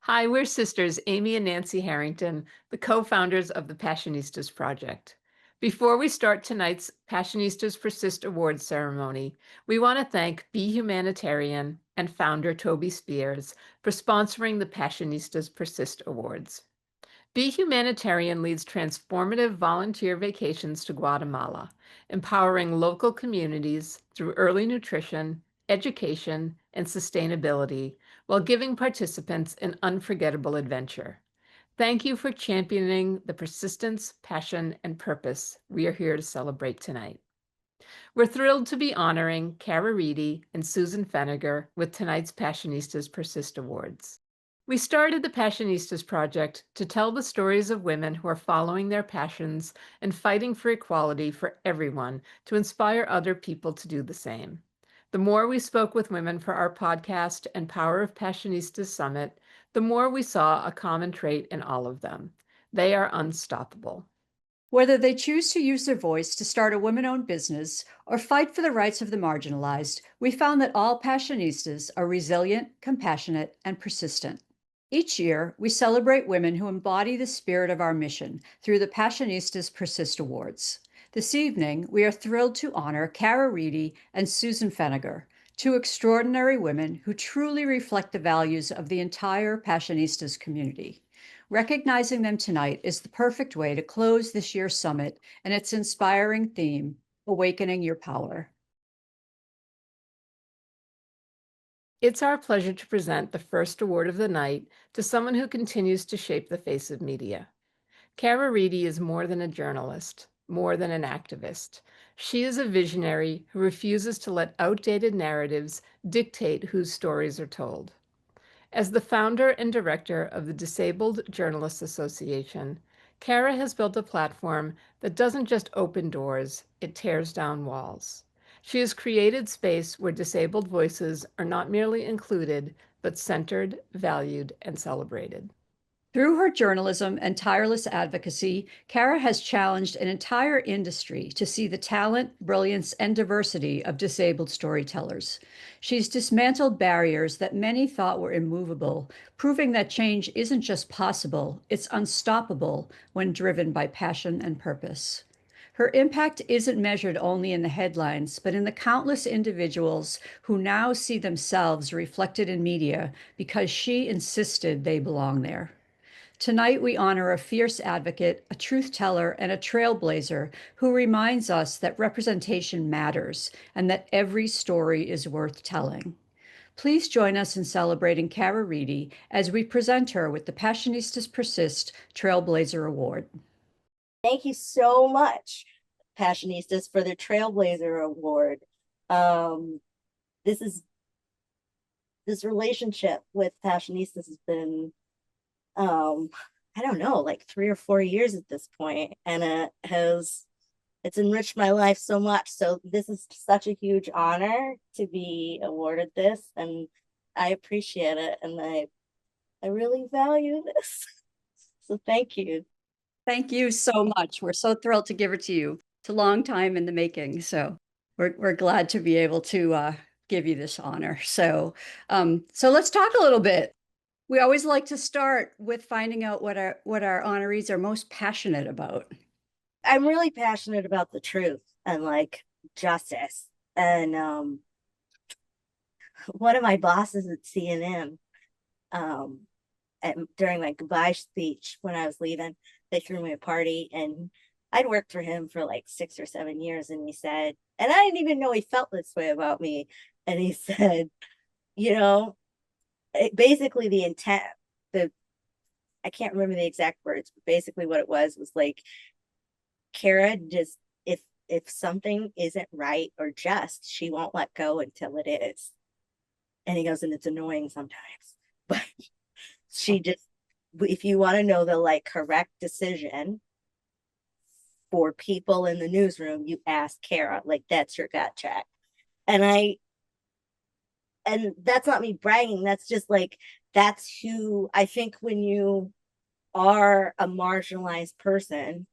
Hi, we're sisters Amy and Nancy Harrington, the co-founders of the Passionistas Project. Before we start tonight's Passionistas Persist Awards ceremony, we want to thank Be Humanitarian and founder Toby Spears for sponsoring the Passionistas Persist Awards. Be Humanitarian leads transformative volunteer vacations to Guatemala, empowering local communities through early nutrition, education, and sustainability, while giving participants an unforgettable adventure. Thank you for championing the persistence, passion, and purpose we are here to celebrate tonight. We're thrilled to be honoring Cara Reedy and Susan Feniger with tonight's Passionistas Persist Awards. We started the Passionistas Project to tell the stories of women who are following their passions and fighting for equality for everyone to inspire other people to do the same. The more we spoke with women for our podcast and Power of Passionistas Summit, the more we saw a common trait in all of them. They are unstoppable. Whether they choose to use their voice to start a women-owned business or fight for the rights of the marginalized, we found that all Passionistas are resilient, compassionate, and persistent. Each year, we celebrate women who embody the spirit of our mission through the Passionistas Persist Awards. This evening, we are thrilled to honor Cara Reedy and Susan Feniger, two extraordinary women who truly reflect the values of the entire Passionistas community. Recognizing them tonight is the perfect way to close this year's summit and its inspiring theme, Awakening Your Power. It's our pleasure to present the first award of the night to someone who continues to shape the face of media. Cara Reedy is more than a journalist, more than an activist. She is a visionary who refuses to let outdated narratives dictate whose stories are told. As the founder and director of the Disabled Journalists Association, Cara has built a platform that doesn't just open doors, it tears down walls. She has created space where disabled voices are not merely included, but centered, valued, and celebrated. Through her journalism and tireless advocacy, Cara has challenged an entire industry to see the talent, brilliance, and diversity of disabled storytellers. She's dismantled barriers that many thought were immovable, proving that change isn't just possible, it's unstoppable when driven by passion and purpose. Her impact isn't measured only in the headlines, but in the countless individuals who now see themselves reflected in media because she insisted they belong there. Tonight, we honor a fierce advocate, a truth teller, and a trailblazer who reminds us that representation matters and that every story is worth telling. Please join us in celebrating Cara Reedy as we present her with the Passionistas Persist Trailblazer Award. Thank you so much, Passionistas, for the Trailblazer Award. This relationship with Passionistas has been I don't know, like 3 or 4 years at this point, and it's enriched my life so much. So this is such a huge honor to be awarded this, and I appreciate it, and I really value this. So thank you. Thank you so much. We're so thrilled to give it to you. It's a long time in the making, so we're glad to be able to give you this honor. So let's talk a little bit. We always like to start with finding out what our honorees are most passionate about. I'm really passionate about the truth and like justice. And one of my bosses at CNN, during my goodbye speech when I was leaving, they threw me a party, and I'd worked for him for like 6 or 7 years, and he said, and I didn't even know he felt this way about me. And he said, you know, basically the intent, I can't remember the exact words, but basically what it was like, Cara just, if something isn't right or just, she won't let go until it is. And he goes, and it's annoying sometimes, but she just, if you want to know the like correct decision for people in the newsroom, you ask Cara. Like, that's your gut check. And that's not me bragging, that's just like, that's who I think. When you are a marginalized person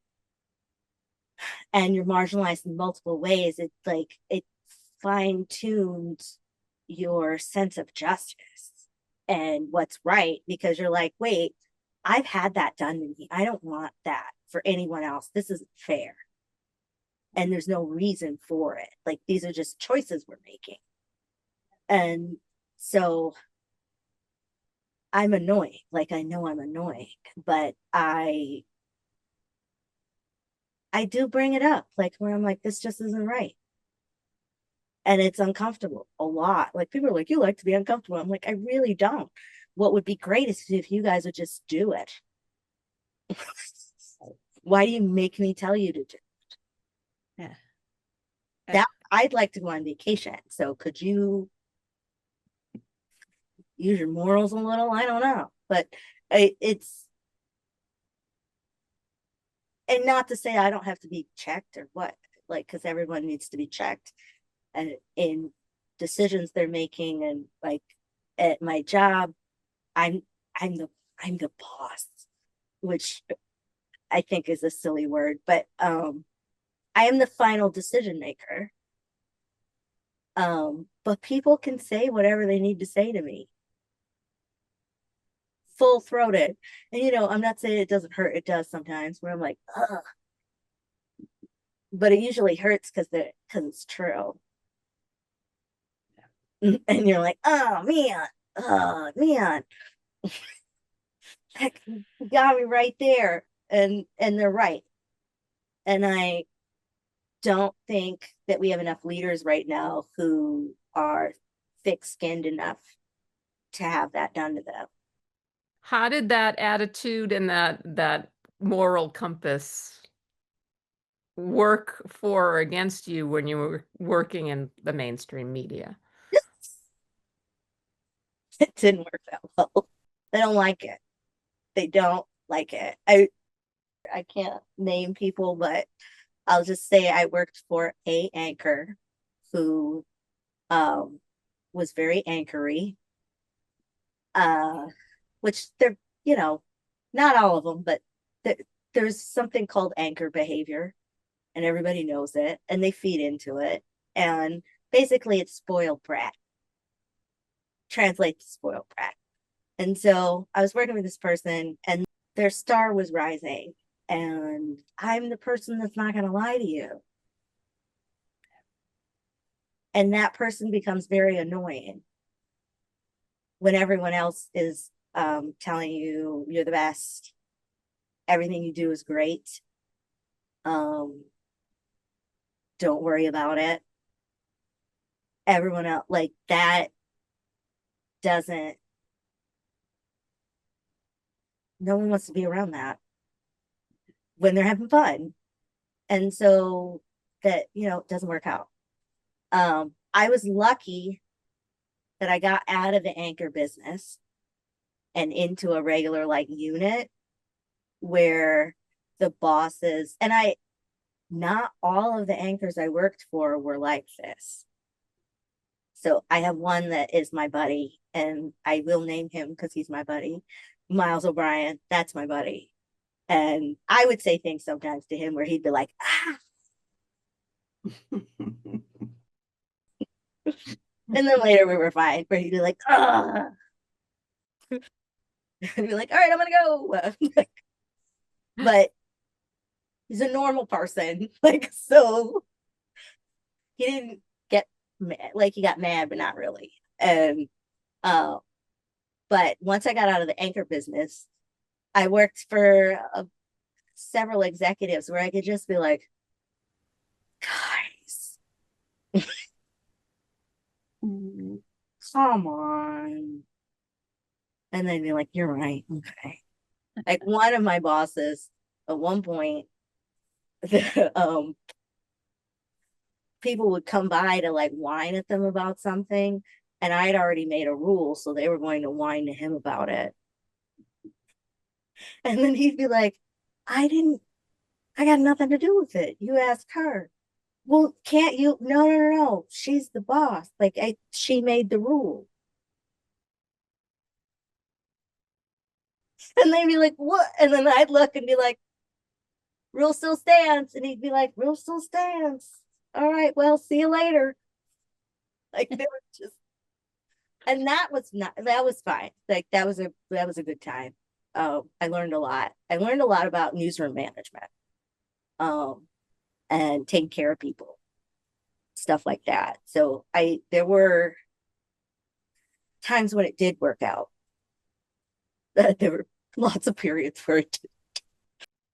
and you're marginalized in multiple ways, it's like it fine-tunes your sense of justice. and what's right, because you're like, wait, I've had that done to me. I don't want that for anyone else. This isn't fair. And there's no reason for it. Like, these are just choices we're making. And so I'm annoying. Like, I know I'm annoying, but I do bring it up, like, where I'm like, this just isn't right. And it's uncomfortable a lot. Like, people are like, you like to be uncomfortable. I'm like, I really don't. What would be great is if you guys would just do it. Why do you make me tell you to do it? Yeah. That I'd like to go on vacation. So could you use your morals a little? I don't know. But it's, and not to say I don't have to be checked or what, like, because everyone needs to be checked and in decisions they're making. And like at my job, I'm I'm the I'm the boss, which I think is a silly word, but I am the final decision maker. But people can say whatever they need to say to me, full throated. And I'm not saying it doesn't hurt. It does sometimes, where I'm like, ugh. But it usually hurts because it's true. And you're like, oh man, heck, got me right there. And they're right. And I don't think that we have enough leaders right now who are thick-skinned enough to have that done to them. How did that attitude and that moral compass work for or against you when you were working in the mainstream media? It didn't work that well. They don't like it. They don't like it. I can't name people, but I'll just say I worked for a anchor who was very anchory. Which they're, not all of them, but there's something called anchor behavior, and everybody knows it, and they feed into it. And basically, it's spoiled brat. Translate to spoiled brat. And so I was working with this person, and their star was rising. And I'm the person that's not going to lie to you. And that person becomes very annoying when everyone else is telling you you're the best. Everything you do is great. Don't worry about it. Everyone else, like, that doesn't, no one wants to be around that when they're having fun. And so that, it doesn't work out. I was lucky that I got out of the anchor business and into a regular like unit where the bosses, and not all of the anchors I worked for were like this. So I have one that is my buddy, and I will name him because he's my buddy. Miles O'Brien, that's my buddy. And I would say things sometimes to him where he'd be like, ah. And then later we were fine, where he'd be like, ah. And be like, all right, I'm gonna go. But he's a normal person. Like, so he didn't get mad. Like, he got mad, but not really. And but once I got out of the anchor business, I worked for several executives where I could just be like, guys, come on. And then be like, you're right. Okay. Like, one of my bosses at one point, people would come by to like whine at them about something, and I had already made a rule, so they were going to whine to him about it. And then he'd be like, I got nothing to do with it. You ask her. Well, can't you? No. She's the boss. Like, she made the rule. And they'd be like, what? And then I'd look and be like, rule still stands. And he'd be like, rule still stands. All right, well, see you later. Like, they were just, And that was fine. Like that was a good time. I learned a lot. I learned a lot about newsroom management, um, and taking care of people, stuff like that. So there were times when it did work out. There were lots of periods where it did.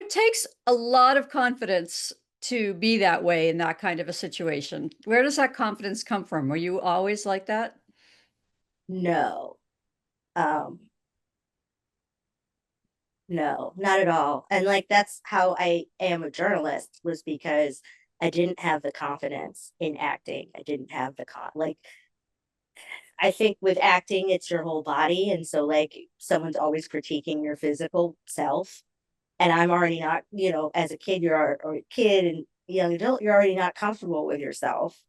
It takes a lot of confidence to be that way in that kind of a situation. Where does that confidence come from? Were you always like that? No, um, no, not at all. And like that's how I am a journalist, was because I didn't have the confidence in acting. I didn't have the like I think with acting, it's your whole body. And so, like, someone's always critiquing your physical self. And I'm already not, as a kid, or a kid and young adult, you're already not comfortable with yourself.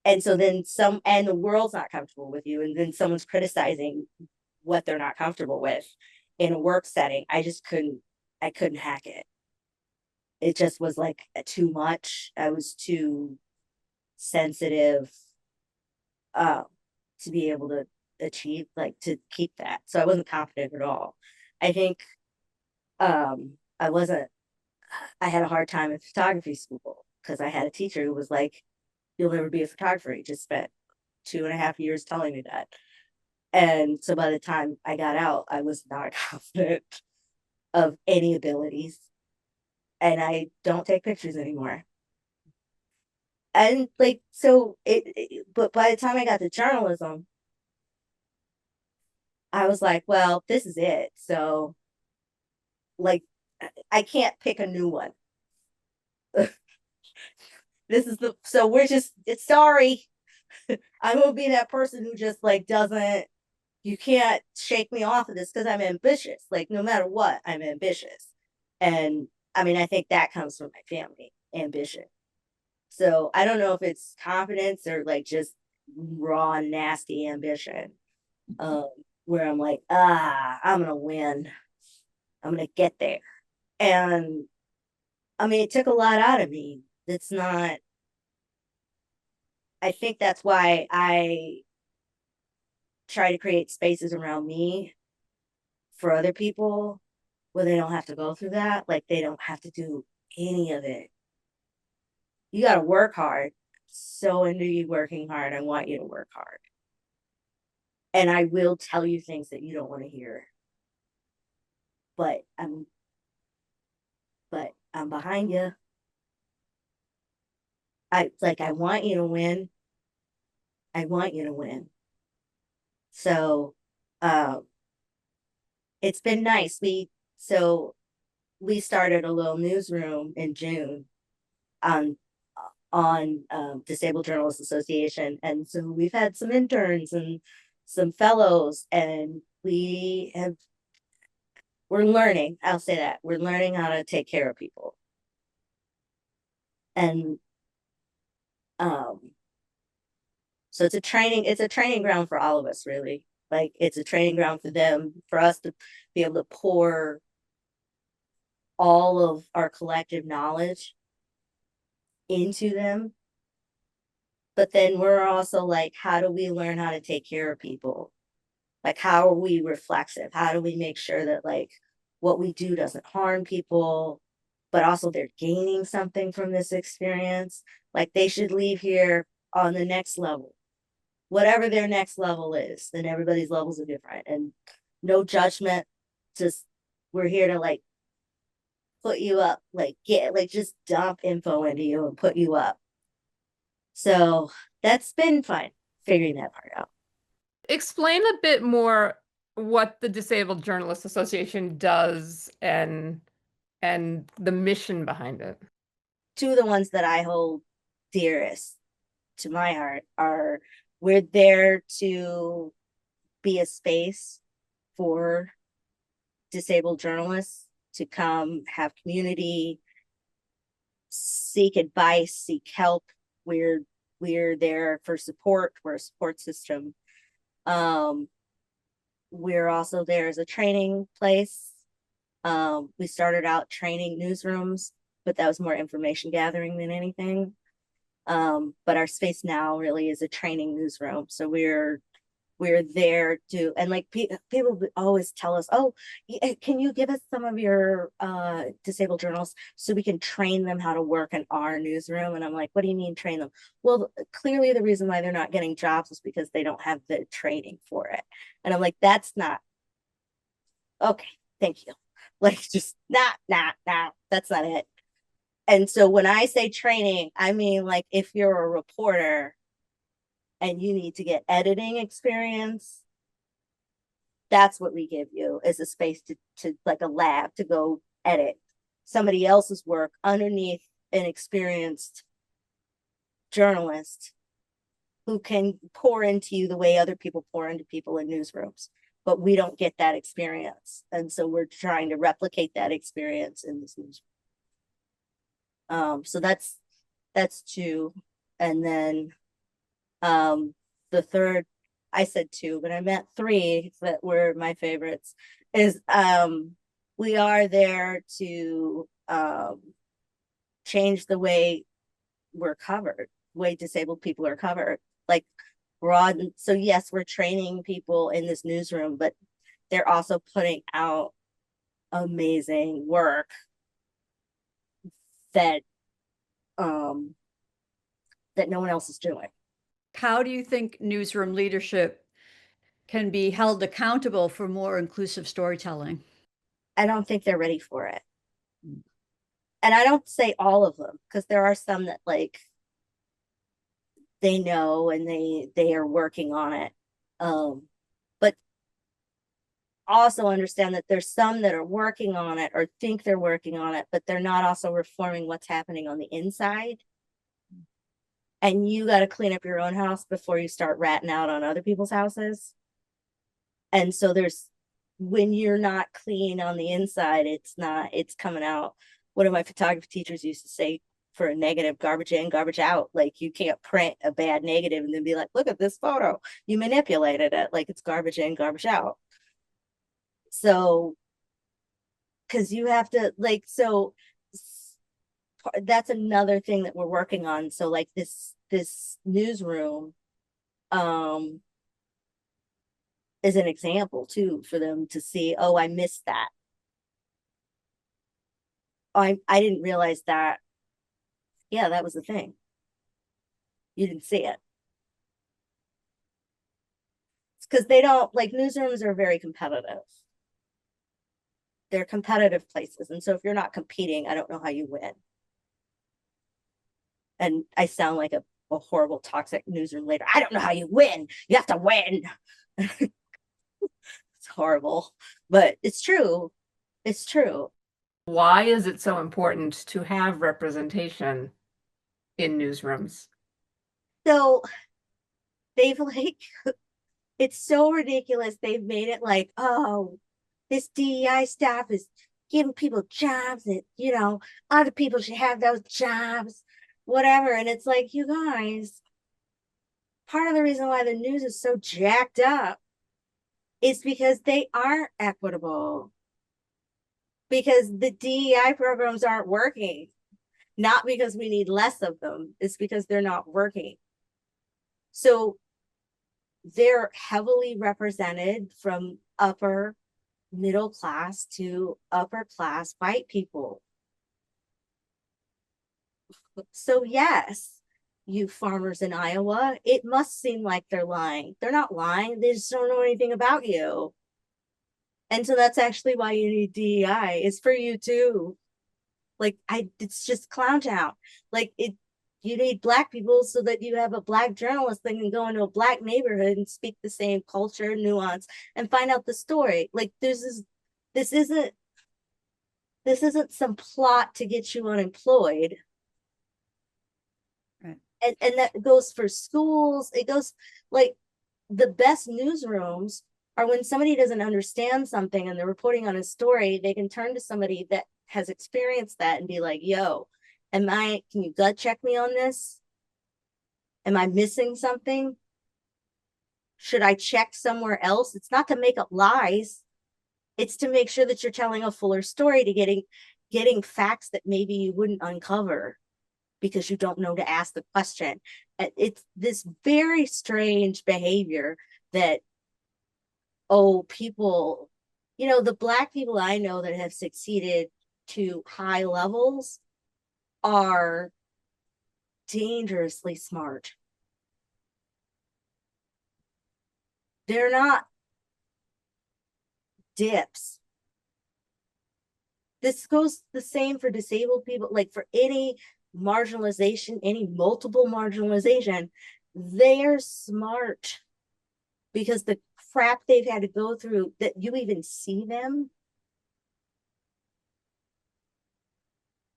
And so then and the world's not comfortable with you. And then someone's criticizing what they're not comfortable with in a work setting. I couldn't hack it. It just was like too much. I was too sensitive, um, to be able to achieve, like to keep that. So I wasn't confident at all. I think I wasn't I had a hard time in photography school because I had a teacher who was like, "You'll never be a photographer." He just spent 2.5 years telling me that. And so by the time I got out, I was not confident of any abilities. And I don't take pictures anymore. And like so but by the time I got to journalism, I was like, well, this is it. So like I can't pick a new one. This is the so we're just it's sorry. I'm gonna be that person who just like doesn't you can't shake me off of this because I'm ambitious. Like no matter what, I'm ambitious. And I mean, I think that comes from my family, ambition. So I don't know if it's confidence or like just raw, nasty ambition. Um, where I'm like, I'm gonna win. I'm gonna get there. And I mean, it took a lot out of me. It's not, I think that's why I try to create spaces around me for other people where they don't have to go through that. Like they don't have to do any of it. You got to work hard. So into you working hard. I want you to work hard. And I will tell you things that you don't want to hear. But I'm behind you. I want you to win. I want you to win. So um it's been nice. We started a little newsroom in June on Disabled Journalists Association, and so we've had some interns and some fellows, and we're learning. I'll say that we're learning how to take care of people, and um, so it's a training ground for all of us, really. Like it's a training ground for them, for us to be able to pour all of our collective knowledge into them. But then we're also like, how do we learn how to take care of people? Like, how are we reflexive? How do we make sure that like what we do doesn't harm people, but also they're gaining something from this experience? Like they should leave here on the next level, whatever their next level is. And everybody's levels are different, and no judgment. Just we're here to like put you up, like get like just dump info into you and put you up. So that's been fun figuring that part out. Explain a bit more what the Disabled Journalists Association does and the mission behind it. Two of the ones that I hold dearest to my heart are we're there to be a space for disabled journalists to come have community, seek advice, seek help. We're there for support. We're a support system. Um, we're also there as a training place. We started out training newsrooms, but that was more information gathering than anything. But our space now really is a training newsroom. So we're We're there to, and like people always tell us, oh, can you give us some of your disabled journalists so we can train them how to work in our newsroom? And I'm like, what do you mean train them? Well, clearly the reason why they're not getting jobs is because they don't have the training for it. And I'm like, that's not okay. Thank you. Like, just that's not it. And so when I say training, I mean, like, if you're a reporter and you need to get editing experience, that's what we give you, is a space to like a lab to go edit somebody else's work underneath an experienced journalist who can pour into you the way other people pour into people in newsrooms. But we don't get that experience. And so we're trying to replicate that experience in this newsroom. So that's two. And then the third, I said two, but I meant three that were my favorites, is we are there to change the way we're covered, way disabled people are covered, like broad. So yes, we're training people in this newsroom, but they're also putting out amazing work that that no one else is doing. How do you think newsroom leadership can be held accountable for more inclusive storytelling? I don't think they're ready for it. And I don't say all of them, because there are some that like they know and they are working on it. But also understand that there's some that are working on it or think they're working on it, but they're not also reforming what's happening on the inside. And you got to clean up your own house before you start ratting out on other people's houses. And so when you're not clean on the inside, it's coming out. One of my photography teachers used to say, for a negative, garbage in, garbage out. Like, you can't print a bad negative and then be like, look at this photo, you manipulated it. Like, it's garbage in, garbage out. So, because you have to, like, so that's another thing that we're working on. So like this newsroom is an example too, for them to see, oh, I missed that. Oh, I didn't realize that. Yeah, that was the thing. You didn't see it. It's because they don't, like, newsrooms are very competitive. They're competitive places. And so if you're not competing, I don't know how you win. And I sound like a horrible, toxic newsroom leader. I don't know how you win. You have to win. It's horrible, but it's true. It's true. Why is it so important to have representation in newsrooms? So they've like, it's so ridiculous. They've made it like, oh, this DEI staff is giving people jobs that, other people should have those jobs, whatever. And it's like, you guys, part of the reason why the news is so jacked up is because they aren't equitable. Because the DEI programs aren't working. Not because we need less of them, it's because they're not working. So they're heavily represented from upper middle class to upper class white people. So yes, you farmers in Iowa, it must seem like they're lying. They're not lying. They just don't know anything about you. And so that's actually why you need DEI. It's for you too. Like, it's just clown town. Like, you need Black people so that you have a Black journalist that can go into a Black neighborhood and speak the same culture, nuance, and find out the story. Like, this isn't some plot to get you unemployed. Right. And that goes for schools. It goes, like, the best newsrooms are when somebody doesn't understand something and they're reporting on a story, they can turn to somebody that has experienced that and be like, yo, can you gut check me on this? Am I missing something? Should I check somewhere else? It's not to make up lies. It's to make sure that you're telling a fuller story, to getting facts that maybe you wouldn't uncover because you don't know to ask the question. It's this very strange behavior that oh, people, the Black people I know that have succeeded to high levels are dangerously smart. They're not dips. This goes the same for disabled people, like for any marginalization, any multiple marginalization, they're smart because the crap they've had to go through that you even see them.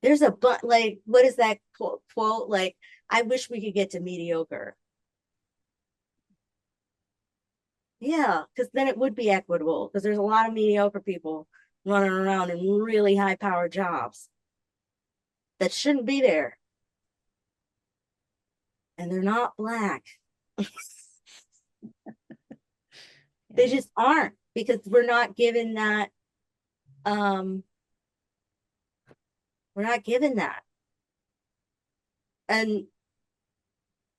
There's a but like, what is that quote? Like, I wish we could get to mediocre. Yeah, because then it would be equitable because there's a lot of mediocre people running around in really high powered jobs that shouldn't be there. And they're not Black. They just aren't because we're not given that. We're not given that. And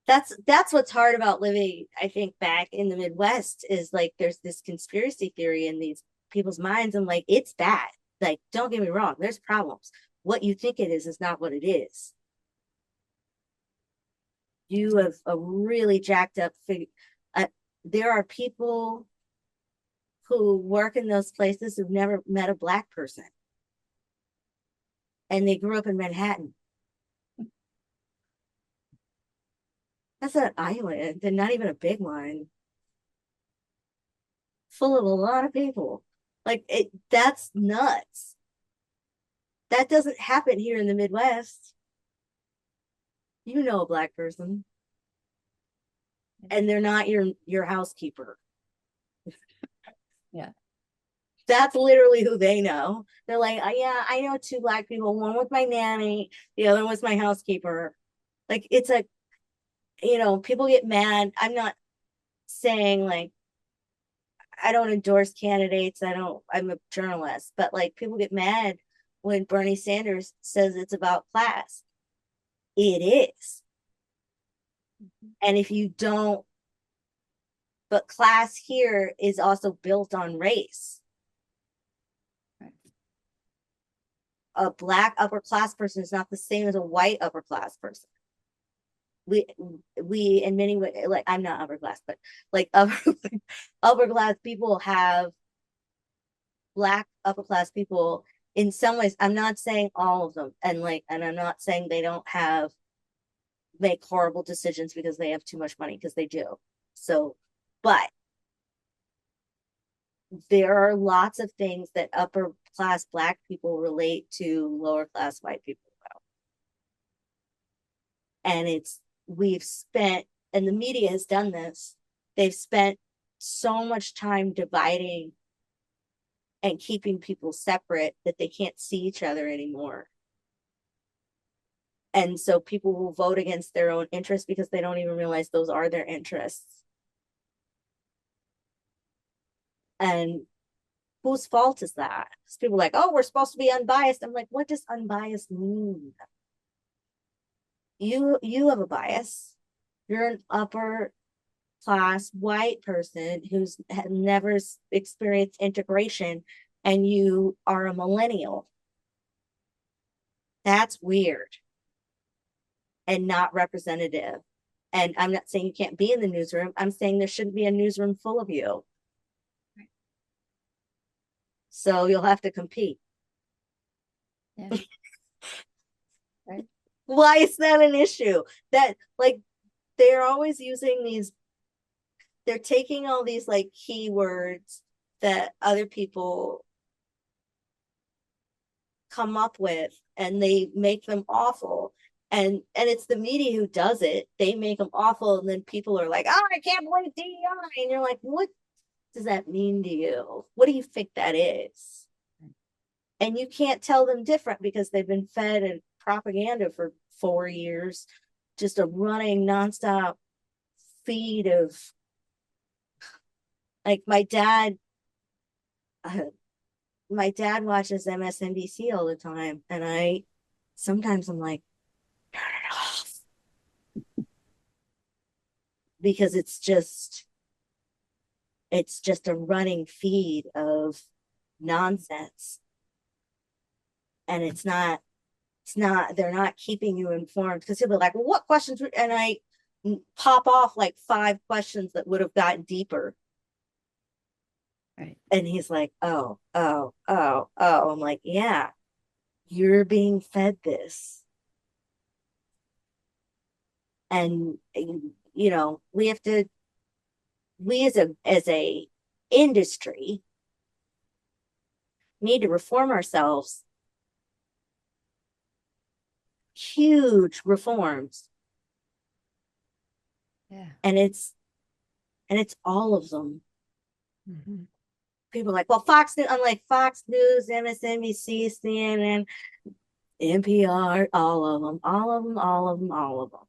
that's what's hard about living, I think, back in the Midwest is like there's this conspiracy theory in these people's minds. And like, it's bad. Like, don't get me wrong, there's problems. What you think it is not what it is. You have a really jacked up figure. There are people who work in those places who've never met a Black person. And they grew up in Manhattan. That's an island, and not even a big one, full of a lot of people. Like that's nuts. That doesn't happen here in the Midwest. You know a Black person, and they're not your housekeeper. Yeah. That's literally who they know. They're like, yeah, I know two Black people. One was my nanny, the other was my housekeeper. Like it's a, people get mad. I'm not saying like I don't endorse candidates. I'm a journalist, but like people get mad when Bernie Sanders says it's about class. It is. And if you don't, but class here is also built on race. A Black upper class person is not the same as a white upper class person. We in many ways, like I'm not upper class, but like upper class people have Black upper class people in some ways. I'm not saying all of them, and I'm not saying they don't make horrible decisions because they have too much money, because they do. So, but there are lots of things that upper class Black people relate to lower class white people about. And we've spent, and the media has done this, they've spent so much time dividing and keeping people separate that they can't see each other anymore. And so people will vote against their own interests because they don't even realize those are their interests. And whose fault is that? Because people are like, oh, we're supposed to be unbiased. I'm like, what does unbiased mean? You have a bias. You're an upper class white person who's never experienced integration, and you are a millennial. That's weird and not representative. And I'm not saying you can't be in the newsroom. I'm saying there shouldn't be a newsroom full of you. Right. So you'll have to compete. Yeah. Right. Why is that an issue? That like they're always using these, they're taking all these like keywords that other people come up with and they make them awful. And it's the media who does it. They make them awful, and then people are like, oh, I can't believe DEI. And you're like, what does that mean to you? What do you think that is? And you can't tell them different because they've been fed a propaganda for 4 years, just a running nonstop feed of, like, my dad watches MSNBC all the time, and sometimes I'm like, turn it off, because it's just, It's just a running feed of nonsense. And they're not keeping you informed, because he'll be like, well, what questions? And I pop off like 5 questions that would have gotten deeper. Right. And he's like, oh. I'm like, yeah, you're being fed this. And, you know, we as a industry need to reform ourselves. Huge reforms. Yeah. And it's all of them. Mhm. People are like, well, Fox News, I'm like, Fox News, MSNBC, CNN, NPR, all of them, all of them, all of them, all of them,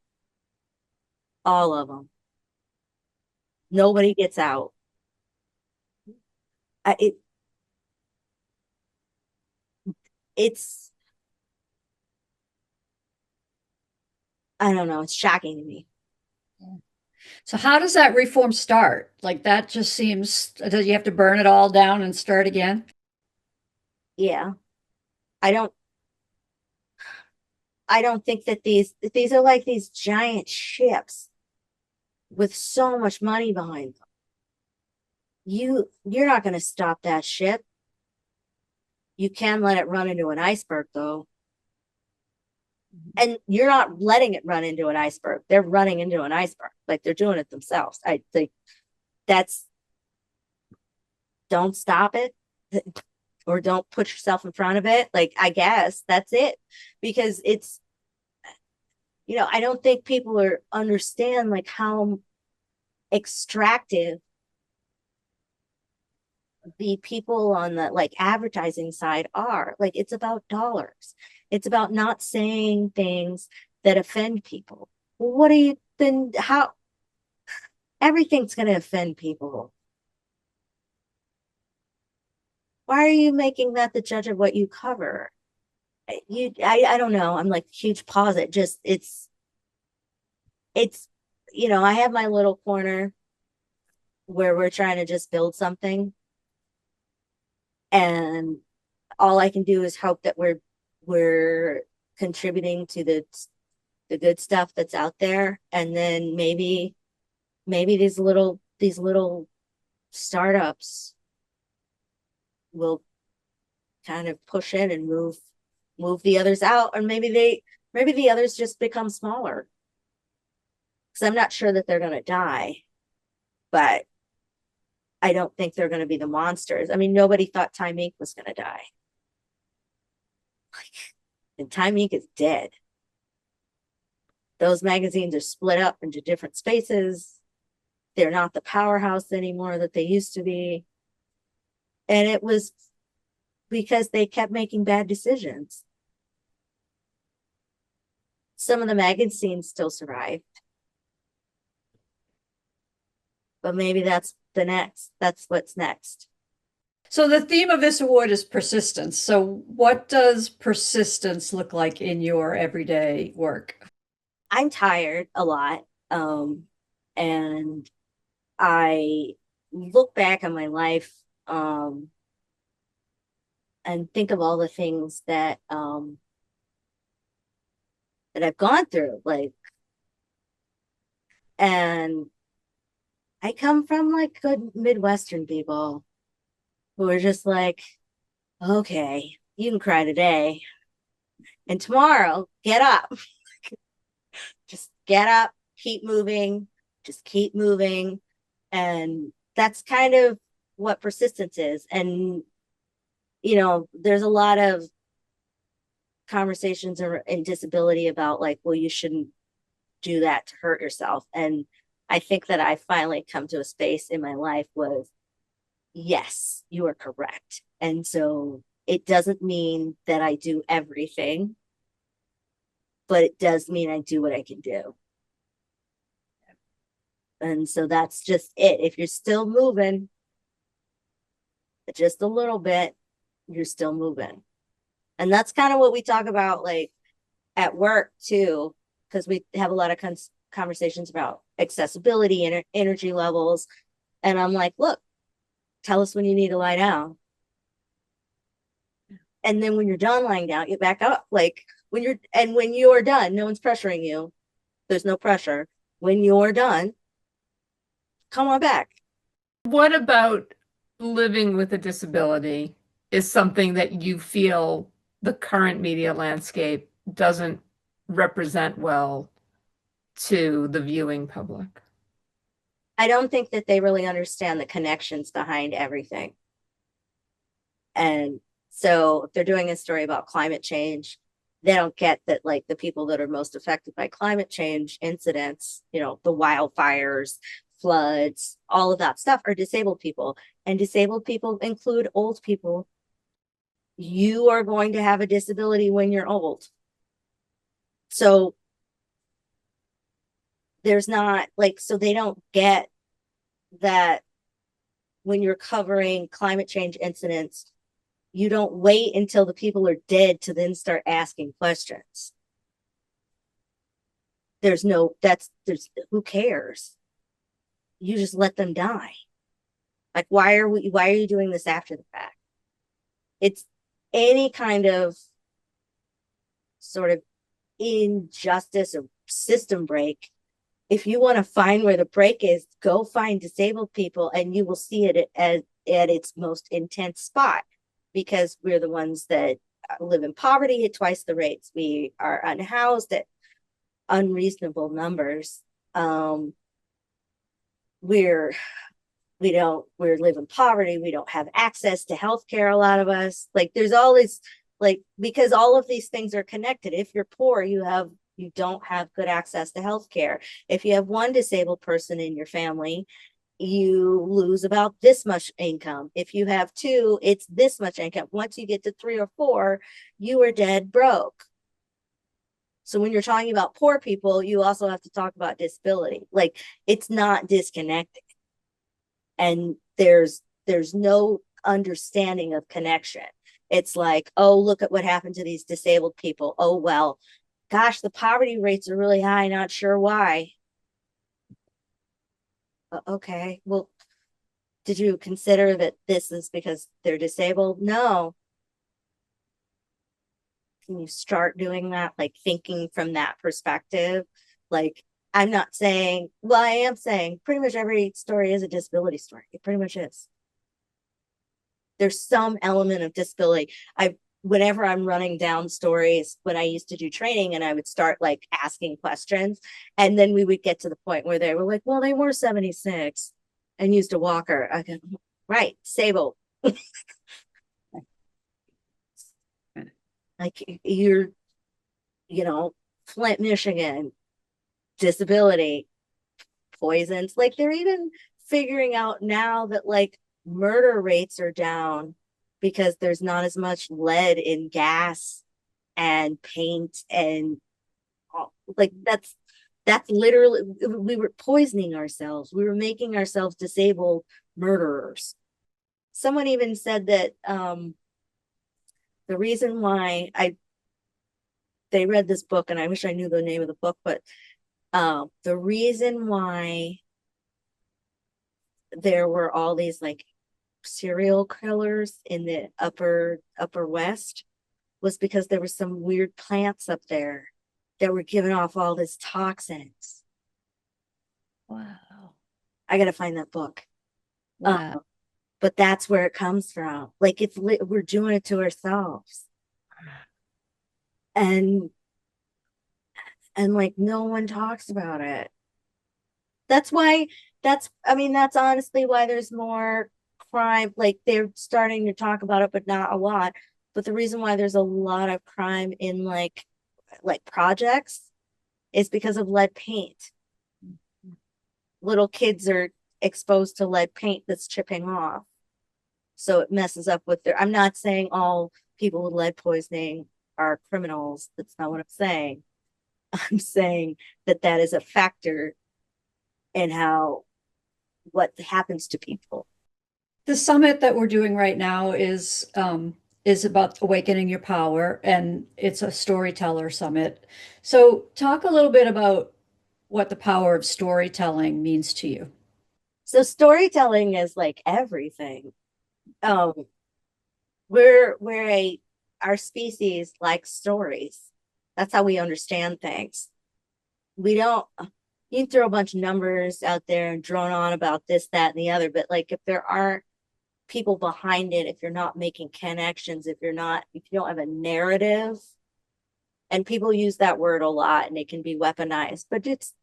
all of them. Nobody gets out. It's, I don't know, it's shocking to me. So how does that reform start? Like that just seems, does you have to burn it all down and start again? Yeah. I don't think that these are like these giant ships with so much money behind them. You're not going to stop that ship. You can let it run into an iceberg though. And you're not letting it run into an iceberg. They're running into an iceberg. Like they're doing it themselves. I think that's, don't stop it or don't put yourself in front of it. Like, I guess that's it, because it's, you know, I don't think people understand like how extractive the people on the like advertising side are. Like, it's about dollars. It's about not saying things that offend people. What do you then, how, everything's going to offend people. Why are you making that the judge of what you cover? I don't know. I'm like huge pause. It just, it's, you know, I have my little corner where we're trying to just build something, and all I can do is hope that we're contributing to the good stuff that's out there. And then maybe these little startups will kind of push in and move the others out, or maybe the others just become smaller, because I'm not sure that they're going to die, but I don't think they're going to be the monsters. I mean, nobody thought Time Inc. was going to die. And Time Inc. is dead. Those magazines are split up into different spaces. They're not the powerhouse anymore that they used to be. And it was because they kept making bad decisions. Some of the magazines still survived, but maybe that's what's next. So the theme of this award is persistence. So what does persistence look like in your everyday work? I'm tired a lot. And I look back on my life, and think of all the things that I've gone through, like, and I come from like good Midwestern people who are just like, okay, you can cry today, and tomorrow, get up. Just get up, keep moving, just keep moving. And that's kind of what persistence is. And, you know, there's a lot of conversations in disability about like, well, you shouldn't do that to hurt yourself. And I think that I finally come to a space in my life with, yes, you are correct. And so it doesn't mean that I do everything, but it does mean I do what I can do. And so that's just it. If you're still moving just a little bit, you're still moving. And that's kind of what we talk about like at work too, because we have a lot of conversations about accessibility and energy levels. And I'm like, look, tell us when you need to lie down. And then when you're done lying down, you back up. Like when you're done, no one's pressuring you. There's no pressure. When you're done, come on back. What about living with a disability is something that you feel the current media landscape doesn't represent well to the viewing public? I don't think that they really understand the connections behind everything. And so if they're doing a story about climate change, they don't get that like the people that are most affected by climate change incidents, the wildfires, floods, all of that stuff are disabled people. And disabled people include old people. You are going to have a disability when you're old. So there's not like, so they don't get that when you're covering climate change incidents, you don't wait until the people are dead to then start asking questions. There's who cares? You just let them die. Like, why are you doing this after the fact? It's any kind of sort of injustice or system break. If you want to find where the break is, go find disabled people and you will see it at its most intense spot, because we're the ones that live in poverty at twice the rates. We are unhoused at unreasonable numbers. We live in poverty. We don't have access to healthcare. A lot of us, like, there's all this, like, because all of these things are connected. If you're poor, you don't have good access to healthcare. If you have one disabled person in your family, you lose about this much income. If you have two, it's this much income. Once you get to 3 or 4, you are dead broke. So when you're talking about poor people, you also have to talk about disability. Like, it's not disconnected. And there's no understanding of connection. It's like, oh, look at what happened to these disabled people. Oh, well, gosh, the poverty rates are really high. Not sure why. Okay, well, did you consider that this is because they're disabled? No. Can you start doing that? Like, thinking from that perspective? Like, I'm not saying, well, I am saying pretty much every story is a disability story. It pretty much is. There's some element of disability. Whenever I'm running down stories, when I used to do training, and I would start like asking questions, and then we would get to the point where they were like, well, they were 76 and used a walker. I go, right, disabled. Like, you're, Flint, Michigan, disability, poisons. Like, they're even figuring out now that like murder rates are down because there's not as much lead in gas and paint, and like that's literally, we were poisoning ourselves. We were making ourselves disabled murderers. Someone even said that the reason why they read this book, and I wish I knew the name of the book, but the reason why there were all these like serial killers in the upper West was because there were some weird plants up there that were giving off all this toxins. Wow. I gotta find that book. Wow. But that's where it comes from. Like, we're doing it to ourselves, and like no one talks about it. That's honestly why there's more crime. Like, they're starting to talk about it, but not a lot. But the reason why there's a lot of crime in like projects is because of lead paint. Little kids are exposed to lead paint that's chipping off. So it messes up with I'm not saying all people with lead poisoning are criminals. That's not what I'm saying. I'm saying that is a factor in what happens to people. The summit that we're doing right now is about awakening your power, and it's a storyteller summit. So talk a little bit about what the power of storytelling means to you. So storytelling is like everything. Um, our species likes stories. That's how we understand things. We don't, you can throw a bunch of numbers out there and drone on about this, that, and the other, but like if there aren't people behind it, if you're not making connections, if you don't have a narrative, and people use that word a lot and it can be weaponized, but it's,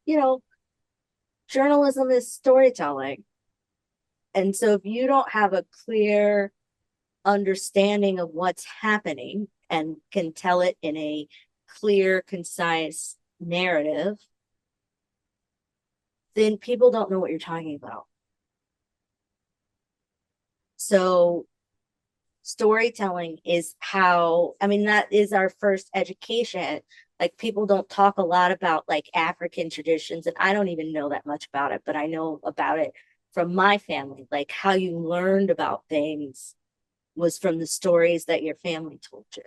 journalism is storytelling. And so if you don't have a clear understanding of what's happening and can tell it in a clear, concise narrative, then people don't know what you're talking about. So storytelling is that is our first education. Like people don't talk a lot about like African traditions, and I don't even know that much about it, but I know about it from my family. Like how you learned about things was from the stories that your family told you.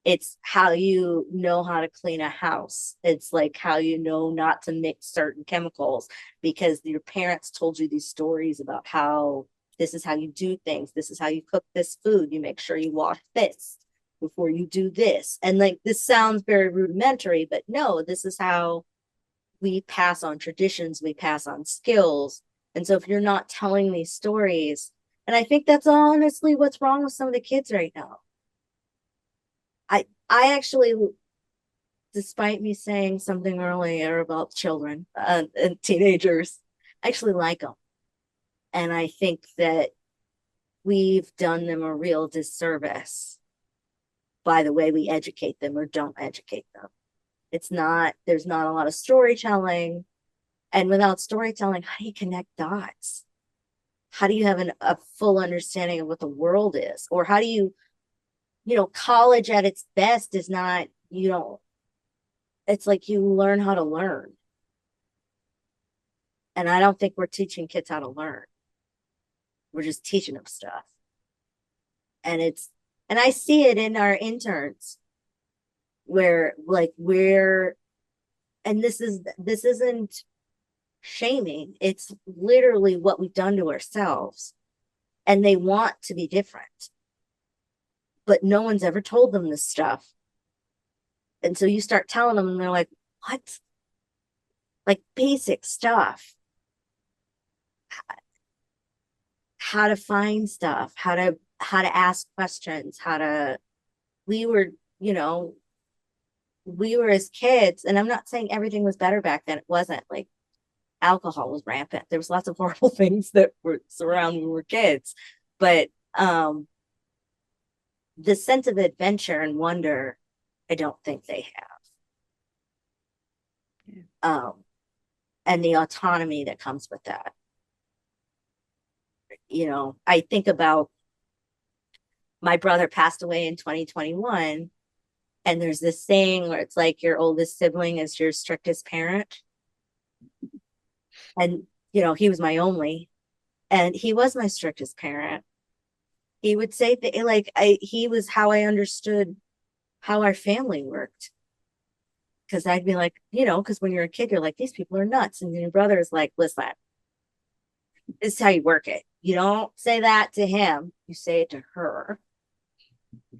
It's how you know how to clean a house. It's like how you know not to mix certain chemicals because your parents told you these stories about how this is how you do things. This is how you cook this food. You make sure you wash this before you do this. And like this sounds very rudimentary, but no, this is how we pass on traditions, we pass on skills. And so if you're not telling these stories, and I think that's honestly what's wrong with some of the kids right now. I actually, despite me saying something earlier about children and teenagers, I actually like them. And I think that we've done them a real disservice by the way we educate them or don't educate them. There's not a lot of storytelling. And without storytelling, how do you connect dots? How do you have a full understanding of what the world is? Or how do you, college at its best is not, it's like you learn how to learn. And I don't think we're teaching kids how to learn. We're just teaching them stuff. And I see it in our interns where like and this isn't shaming. It's literally what we've done to ourselves. And they want to be different. But no one's ever told them this stuff. And so you start telling them and they're like, what? Like basic stuff. How to find stuff, how to ask questions, we were, we were as kids, and I'm not saying everything was better back then. It wasn't. Like alcohol was rampant. There was lots of horrible things that were around when we were kids. But the sense of adventure and wonder, I don't think they have. Yeah. And the autonomy that comes with that. I think about my brother passed away in 2021, and there's this saying where it's like your oldest sibling is your strictest parent. And he was my only, and he was my strictest parent. He would say that like he was how I understood how our family worked. Because I'd be like, because when you're a kid, you're like, these people are nuts. And your brother is like, listen, this is how you work it. You don't say that to him, you say it to her,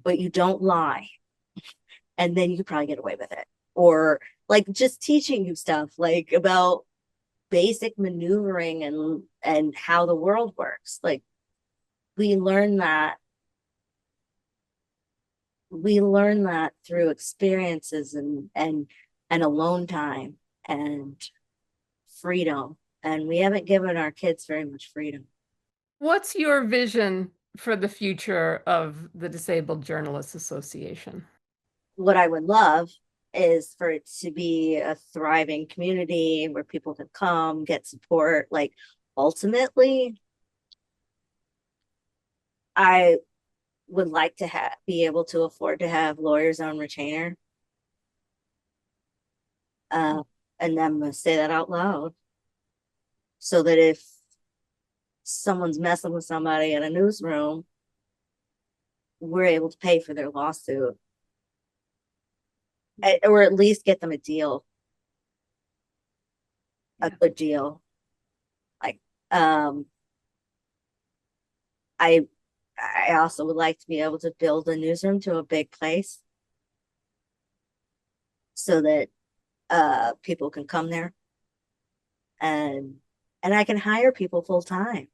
but you don't lie. And then you could probably get away with it. Or like just teaching you stuff like about basic maneuvering and how the world works. Like we learn that through experiences and alone time and freedom. And we haven't given our kids very much freedom. What's your vision for the future of the Disabled Journalists Association? What I would love is for it to be a thriving community where people can come, get support. Like ultimately, I would like to be able to afford to have lawyers on retainer. And I'm going to say that out loud so that if someone's messing with somebody in a newsroom, we're able to pay for their lawsuit or at least get them a deal, a good deal. Like Um, I I also would like to be able to build a newsroom to a big place so that people can come there and I can hire people full time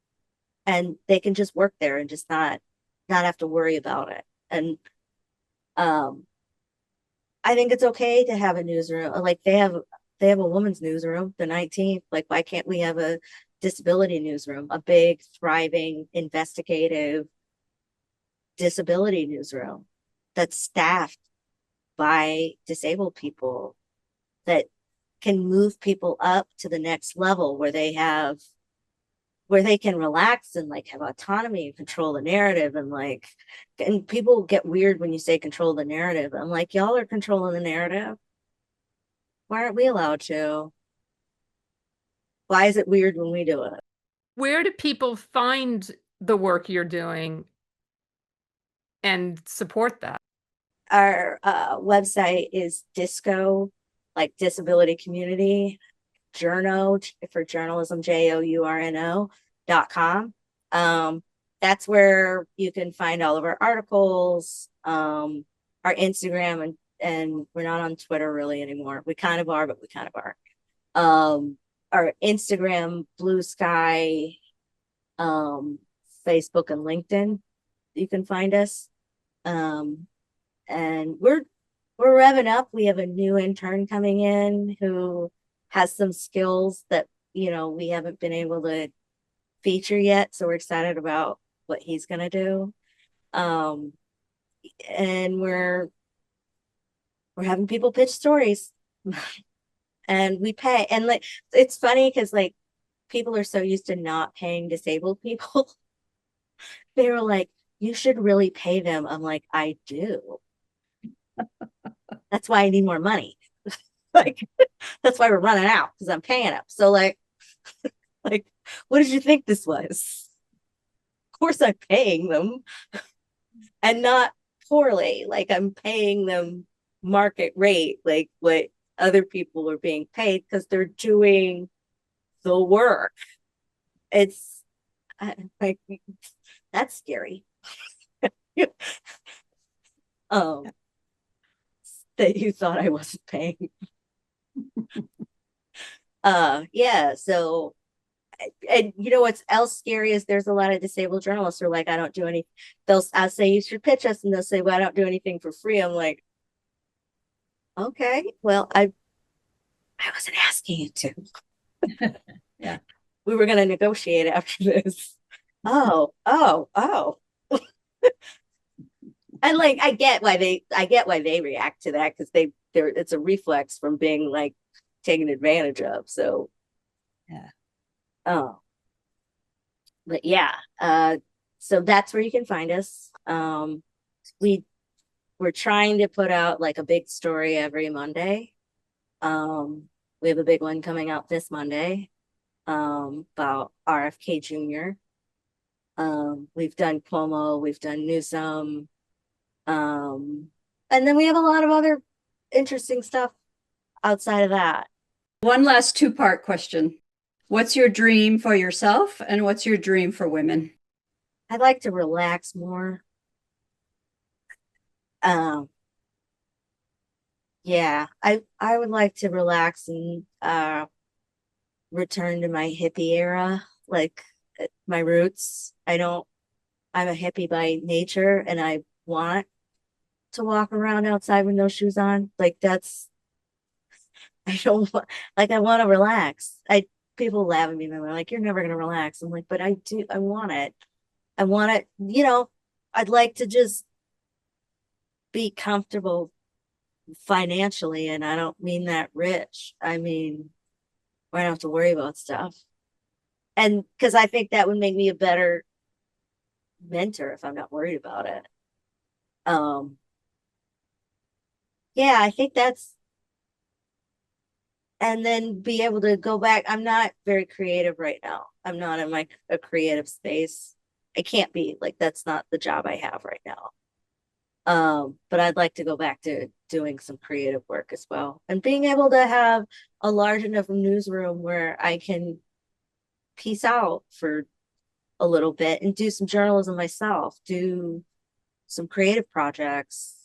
and they can just work there and just not have to worry about it. And um I think it's okay to have a newsroom. Like they have a women's newsroom, the 19th. Like why can't we have a disability newsroom, a big, thriving, investigative disability newsroom that's staffed by disabled people that can move people up to the next level where they can relax and like have autonomy and control the narrative and like and people get weird when you say control the narrative. I'm like, y'all are controlling the narrative. Why aren't we allowed to? Why is it weird when we do it? Where do people find the work you're doing and support that? Our website is disco, like disability community, journo for journalism, journo.com. That's where you can find all of our articles, our Instagram, and we're not on Twitter really anymore. We kind of are, but we kind of are. Our Instagram, Blue Sky, Facebook, and LinkedIn. You can find us. And we're revving up. We have a new intern coming in who has some skills that we haven't been able to feature yet. So we're excited about what he's gonna do. Um, and we're having people pitch stories, and we pay. And like it's funny because like people are so used to not paying disabled people. They were like, "You should really pay them." I'm like, "I do. That's why I need more money." Like that's why we're running out because I'm paying them. So like, what did you think this was? Of course I'm paying them and not poorly. Like I'm paying them market rate, like what other people are being paid because they're doing the work. It's like that's scary. um that you thought I wasn't paying. Yeah, so and you know what's else scary is there's a lot of disabled journalists who are like, I don't do any. I'll say you should pitch us, and they'll say, well, I don't do anything for free. I'm like, okay, well, I wasn't asking you to. Yeah. We were going to negotiate after this. Oh. And like I get why they react to that because it's a reflex from being like taken advantage of. So Yeah. oh, but yeah, so that's where you can find us. We we're trying to put out like a big story every Monday. We have a big one coming out this Monday, about RFK Jr. We've done Cuomo, we've done Newsom, and then we have a lot of other interesting stuff outside of that. One last two-part question. What's your dream for yourself and what's your dream for women? I'd like to relax more. Um, yeah, I would like to relax and return to my hippie era, like my roots. I'm a hippie by nature and I want to walk around outside with no shoes on. Like I don't like I want to relax. People laugh at me and they're like, you're never gonna relax. I'm like, but I do, I want it. I want it, I'd like to just be comfortable financially, and I don't mean that rich. I mean, I don't have to worry about stuff. And because I think that would make me a better mentor if I'm not worried about it. Um, yeah, I think that's, and then be able to go back. I'm not very creative right now. I'm not in a creative space. I can't be like, that's not the job I have right now. But I'd like to go back to doing some creative work as well and being able to have a large enough newsroom where I can peace out for a little bit and do some journalism myself, do some creative projects.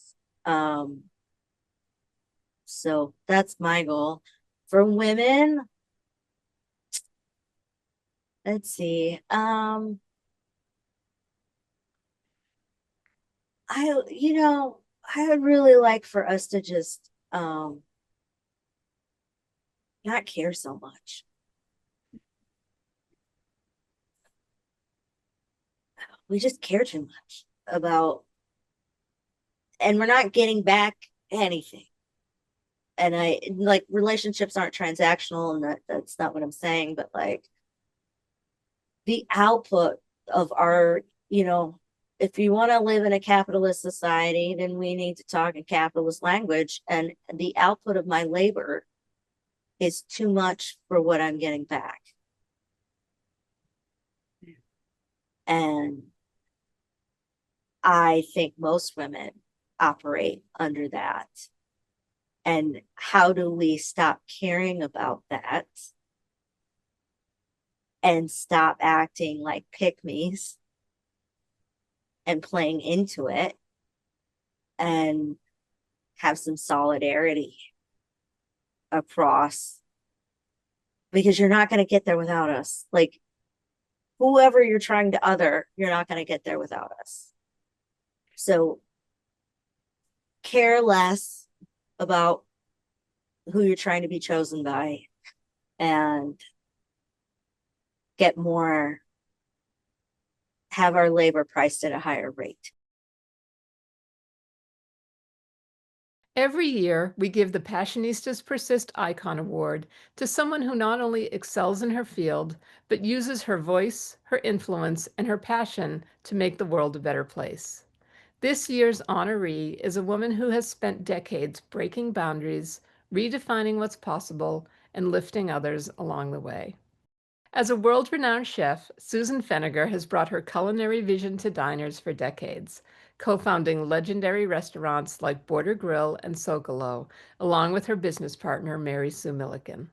So that's my goal. For women, let's see. I would really like for us to just not care so much. We just care too much about, and we're not getting back anything. And I like relationships aren't transactional, and that's not what I'm saying, but like the output of our, if you want to live in a capitalist society, then we need to talk in capitalist language. And the output of my labor is too much for what I'm getting back. And I think most women operate under that. And how do we stop caring about that and stop acting like pick-me's and playing into it and have some solidarity across, because you're not going to get there without us. Like, whoever you're trying to other, you're not going to get there without us. So care less about who you're trying to be chosen by and get more, have our labor priced at a higher rate. Every year, we give the Passionistas Persist Icon Award to someone who not only excels in her field, but uses her voice, her influence, and her passion to make the world a better place. This year's honoree is a woman who has spent decades breaking boundaries, redefining what's possible, and lifting others along the way. As a world-renowned chef, Susan Feniger has brought her culinary vision to diners for decades, co-founding legendary restaurants like Border Grill and Socolo, along with her business partner, Mary Sue Milliken.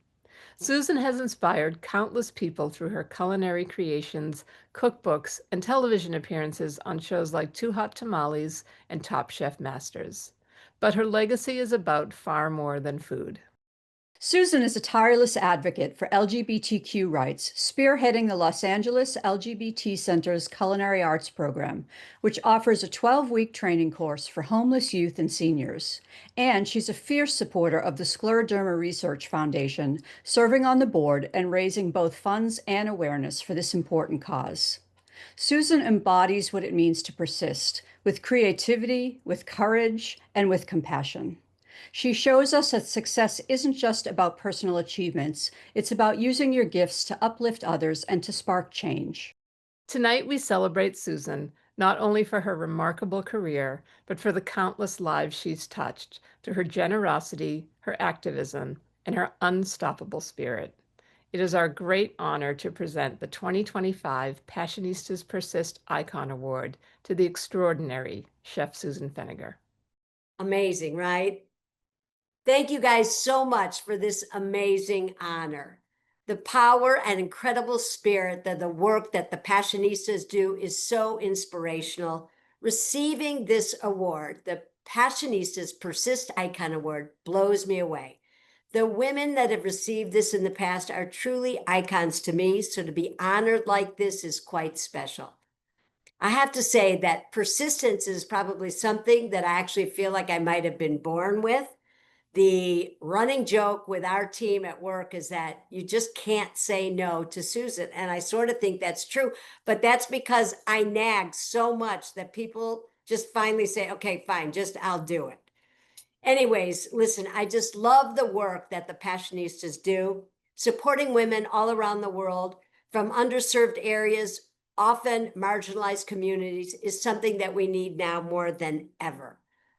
Susan has inspired countless people through her culinary creations, cookbooks, and television appearances on shows like Too Hot Tamales and Top Chef Masters. But her legacy is about far more than food. Susan is a tireless advocate for LGBTQ rights, spearheading the Los Angeles LGBT Center's Culinary Arts Program, which offers a 12-week training course for homeless youth and seniors. And she's a fierce supporter of the Scleroderma Research Foundation, serving on the board and raising both funds and awareness for this important cause. Susan embodies what it means to persist, with creativity, with courage, and with compassion. She shows us that success isn't just about personal achievements, it's about using your gifts to uplift others and to spark change. Tonight, we celebrate Susan, not only for her remarkable career, but for the countless lives she's touched through her generosity, her activism, and her unstoppable spirit. It is our great honor to present the 2025 Passionistas Persist Icon Award to the extraordinary Chef Susan Feniger. Amazing, right? Thank you guys so much for this amazing honor. The power and incredible spirit that the work that the Passionistas do is so inspirational. Receiving this award, the Passionistas Persist Icon Award, blows me away. The women that have received this in the past are truly icons to me, so to be honored like this is quite special. I have to say that persistence is probably something that I actually feel like I might have been born with. The running joke with our team at work is that you just can't say no to Susan. And I sort of think that's true, but that's because I nag so much that people just finally say, okay, fine, just I'll do it. Anyways, listen, I just love the work that the Passionistas do, supporting women all around the world from underserved areas, often marginalized communities, is something that we need now more than ever.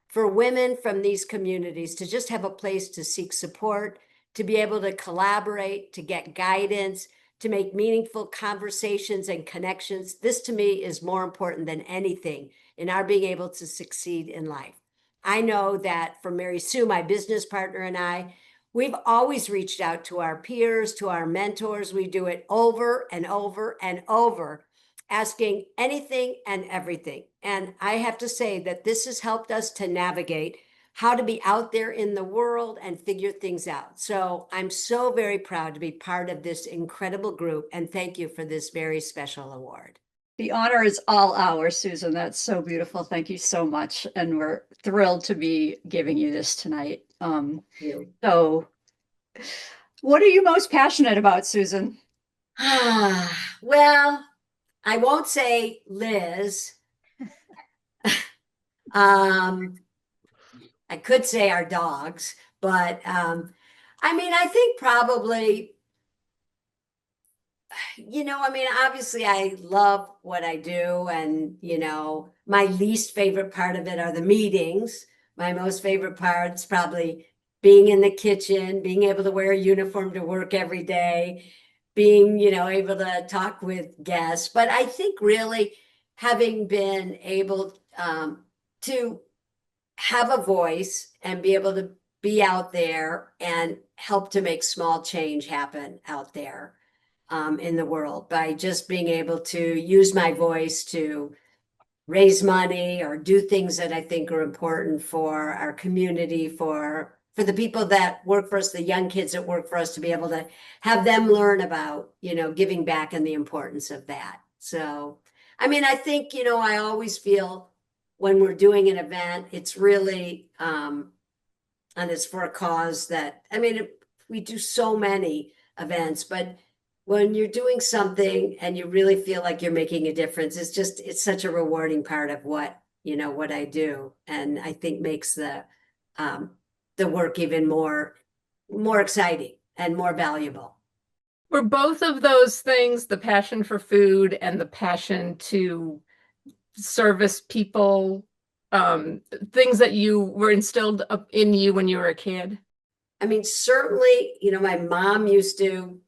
For women from these communities to just have a place to seek support, to be able to collaborate, to get guidance, to make meaningful conversations and connections, this to me is more important than anything in our being able to succeed in life. I know that for Mary Sue, my business partner, and I, we've always reached out to our peers, to our mentors. We do it over and over and over, asking anything and everything. And I have to say that this has helped us to navigate how to be out there in the world and figure things out. So I'm so very proud to be part of this incredible group, and thank you for this very special award. The honor is all ours, Susan. That's so beautiful. Thank you so much. And we're thrilled to be giving you this tonight. So what are you most passionate about, Susan? Well, I won't say Liz. I could say our dogs, but I mean, I think probably, obviously I love what I do, and my least favorite part of it are the meetings. My most favorite part is probably being in the kitchen, being able to wear a uniform to work every day, being, able to talk with guests. But I think really having been able to have a voice and be able to be out there and help to make small change happen out there in the world by just being able to use my voice to raise money or do things that I think are important for our community, for the people that work for us, the young kids that work for us, to be able to have them learn about, giving back and the importance of that. So, I mean, I think, I always feel when we're doing an event, it's really, and it's for a cause that, I mean, we do so many events, but when you're doing something and you really feel like you're making a difference, it's such a rewarding part of what I do. And I think makes the work even more exciting and more valuable. Were both of those things, the passion for food and the passion to service people, things that you were instilled in you when you were a kid? I mean, certainly, my mom used to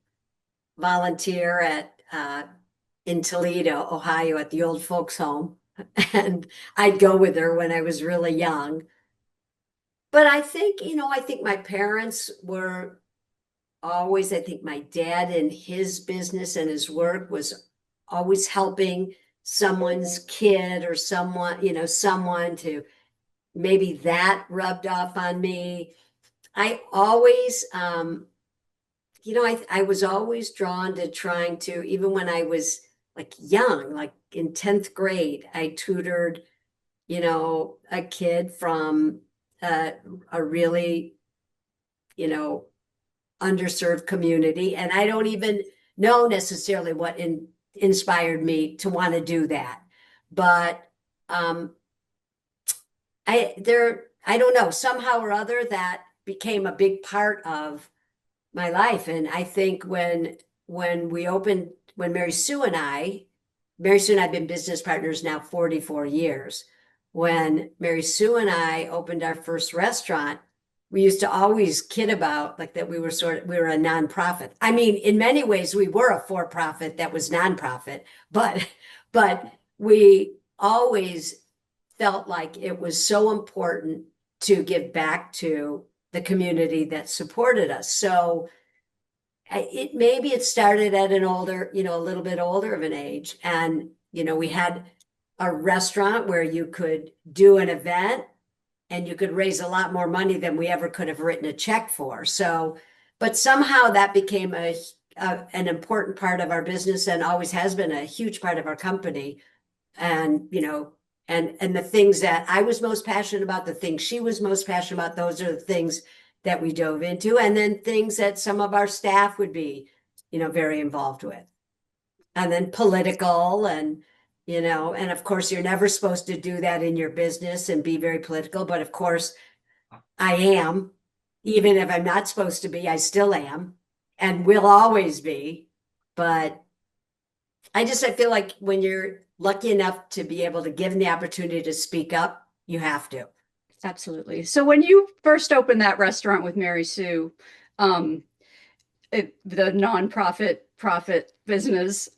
volunteer at in Toledo, Ohio, at the old folks home, and I'd go with her when I was really young. But I think, I think my parents were always, I think my dad in his business and his work was always helping someone's kid or someone to, maybe that rubbed off on me. I always, I was always drawn to trying to, even when I was like young, like in 10th grade, I tutored, a kid from a really, underserved community. And I don't even know necessarily what inspired me to want to do that. But I don't know, somehow or other that became a big part of my life. And I think when Mary Sue and I have been business partners now 44 years. When Mary Sue and I opened our first restaurant, we used to always kid about like that we were a nonprofit. I mean, in many ways we were a for-profit that was nonprofit, but we always felt like it was so important to give back to the community that supported us. So maybe it started at an older, a little bit older of an age. And, we had a restaurant where you could do an event and you could raise a lot more money than we ever could have written a check for. So, but somehow that became an important part of our business and always has been a huge part of our company. And, and the things that I was most passionate about, the things she was most passionate about, those are the things that we dove into. And then things that some of our staff would be, very involved with. And then political and, and of course, you're never supposed to do that in your business and be very political. But of course, I am. Even if I'm not supposed to be, I still am and will always be. But I feel like when you're lucky enough to be able to give the opportunity to speak up, you have to. Absolutely. So when you first opened that restaurant with Mary Sue, the nonprofit profit business,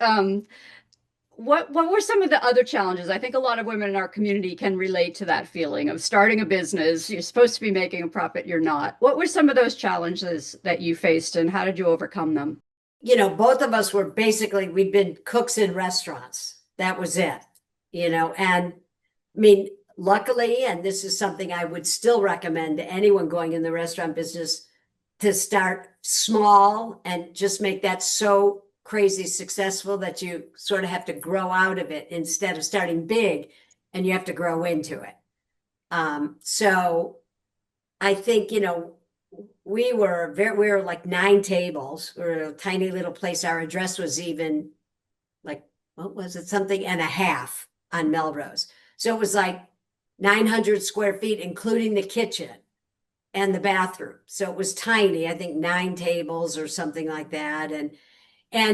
what were some of the other challenges? I think a lot of women in our community can relate to that feeling of starting a business. You're supposed to be making a profit, you're not. What were some of those challenges that you faced, and how did you overcome them? Both of us were basically, we'd been cooks in restaurants. That was it, and I mean, luckily, and this is something I would still recommend to anyone going in the restaurant business, to start small and just make that so crazy successful that you sort of have to grow out of it instead of starting big and you have to grow into it. So I think, we were like 9 tables. We were a tiny little place. Our address was even like, what was it? Something and a half on Melrose. So it was like 900 square feet, including the kitchen and the bathroom. So it was tiny, I think 9 tables or something like that. And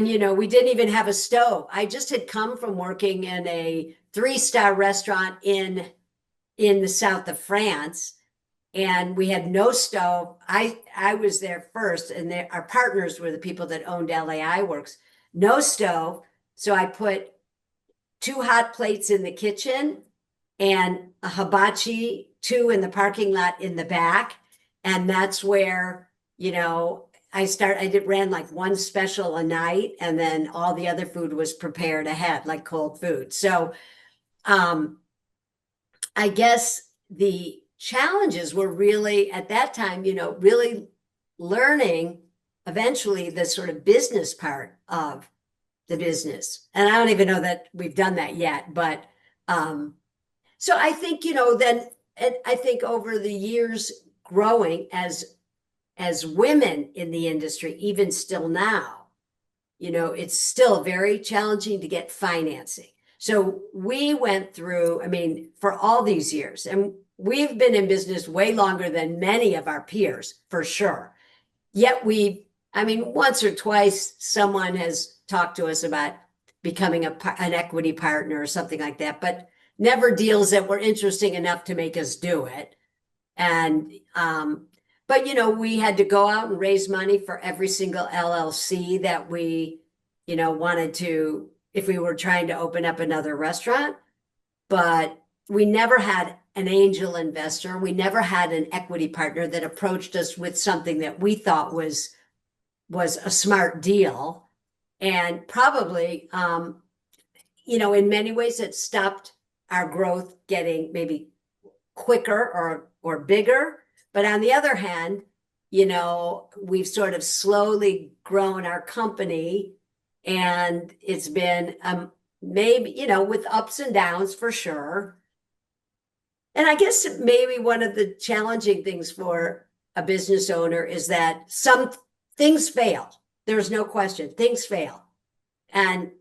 we didn't even have a stove. I just had come from working in a 3-star restaurant in the south of France, and we had no stove. I was there first, and our partners were the people that owned LAI Works. No stove. So I put 2 hot plates in the kitchen and a hibachi, 2 in the parking lot in the back. And that's where, I ran like 1 special a night, and then all the other food was prepared ahead, like cold food. So, I guess the challenges were really at that time, really learning eventually the sort of business part of the business. And I don't even know that we've done that yet, but, so I think, then, and I think over the years growing as women in the industry, even still now, it's still very challenging to get financing. So we went through, for all these years, and we've been in business way longer than many of our peers, for sure. Yet once or twice, someone has talked to us about becoming an equity partner or something like that, but never deals that were interesting enough to make us do it. And, but, we had to go out and raise money for every single LLC that we, wanted to, if we were trying to open up another restaurant. But we never had an angel investor. We never had an equity partner that approached us with something that we thought was a smart deal. And probably, in many ways it stopped our growth getting maybe quicker or bigger. But on the other hand, we've sort of slowly grown our company, and it's been maybe, with ups and downs for sure. And I guess maybe one of the challenging things for a business owner is that some things fail. There's no question, things fail. And,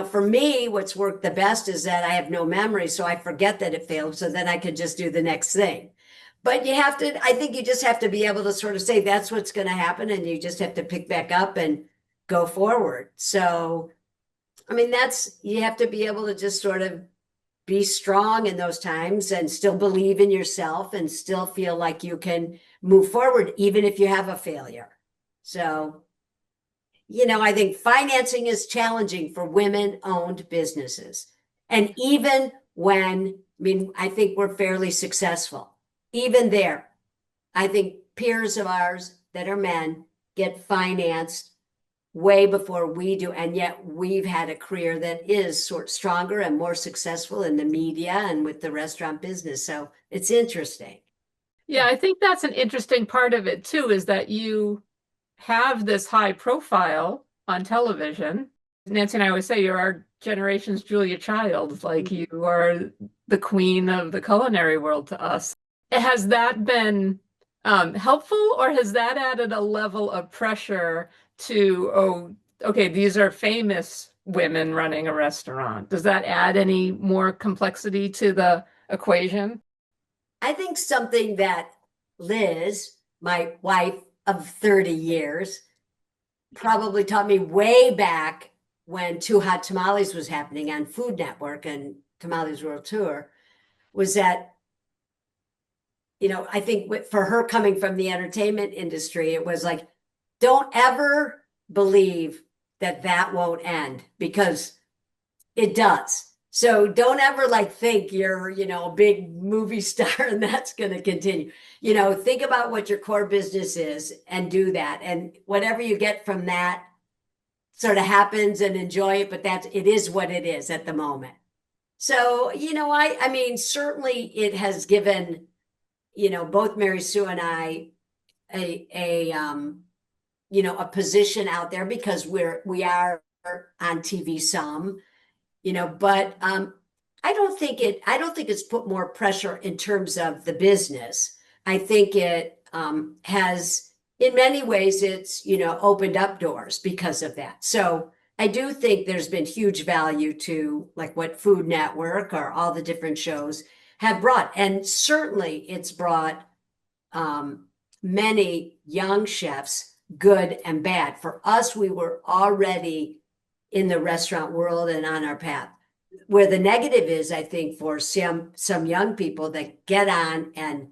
for me, what's worked the best is that I have no memory, so I forget that it failed, so then I can just do the next thing. But I think you just have to be able to sort of say that's what's going to happen, and you just have to pick back up and go forward. So, you have to be able to just sort of be strong in those times and still believe in yourself and still feel like you can move forward, even if you have a failure. So, I think financing is challenging for women-owned businesses. And even when, I think we're fairly successful. Even there, I think peers of ours that are men get financed way before we do. And yet we've had a career that is sort of stronger and more successful in the media and with the restaurant business. So it's interesting. Yeah, I think that's an interesting part of it too, is that you have this high profile on television. Nancy and I always say you're our generation's Julia Childs, like you are the queen of the culinary world to us. Has that been helpful, or has that added a level of pressure to, oh, okay, these are famous women running a restaurant? Does that add any more complexity to the equation? I think something that Liz, my wife of 30 years, probably taught me way back when Too Hot Tamales was happening on Food Network and Tamales World Tour, was that, I think for her coming from the entertainment industry, it was like, don't ever believe that won't end, because It does. So don't ever like think you're, a big movie star and that's going to continue. Think about what your core business is and do that. And whatever you get from that sort of happens and enjoy it, but it is what it is at the moment. So, I mean, certainly it has given, both Mary Sue and I a position out there because we are on TV some, but I don't think it's put more pressure in terms of the business. I think it has, in many ways, it's, opened up doors because of that. So I do think there's been huge value to like what Food Network or all the different shows have brought. And certainly it's brought many young chefs, good and bad. For us, we were already in the restaurant world and on our path. Where the negative is, I think, for some young people that get on and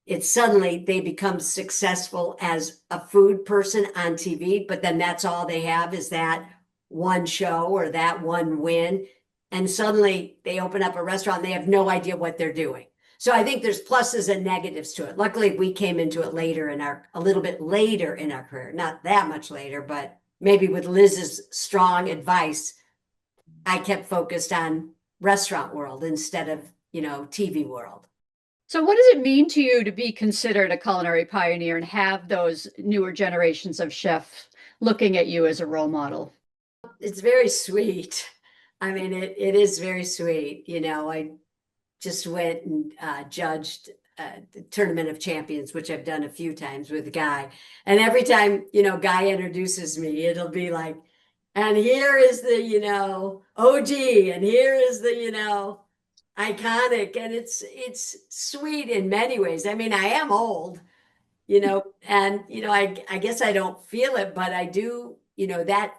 it's suddenly they become successful as a food person on TV, but then that's all they have is that one show or that one win. And suddenly they open up a restaurant and they have no idea what they're doing. So I think there's pluses and negatives to it. Luckily, we came into it a little bit later in our career, not that much later, but maybe with Liz's strong advice, I kept focused on restaurant world instead of, TV world. So what does it mean to you to be considered a culinary pioneer and have those newer generations of chefs looking at you as a role model? It's very sweet. I mean, it is very sweet. I just went and judged the Tournament of Champions, which I've done a few times with Guy. And every time, Guy introduces me, it'll be like, and here is the, OG, and here is the, iconic. And it's sweet in many ways. I mean, I am old, and, I guess I don't feel it, but I do, that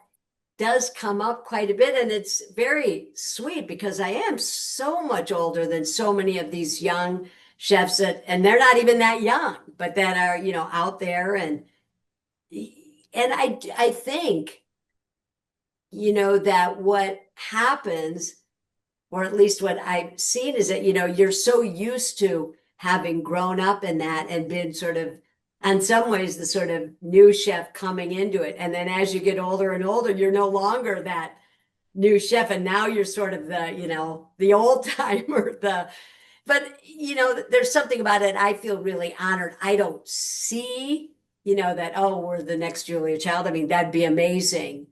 does come up quite a bit. And it's very sweet because I am so much older than so many of these young chefs and they're not even that young, but that are, out there. And I think, that what happens, or at least what I've seen is that, you're so used to having grown up in that and been sort of, in some ways, the sort of new chef coming into it. And then as you get older and older, you're no longer that new chef. And now you're sort of the old timer, but there's something about it. I feel really honored. I don't see, that, oh, we're the next Julia Child. I mean, that'd be amazing,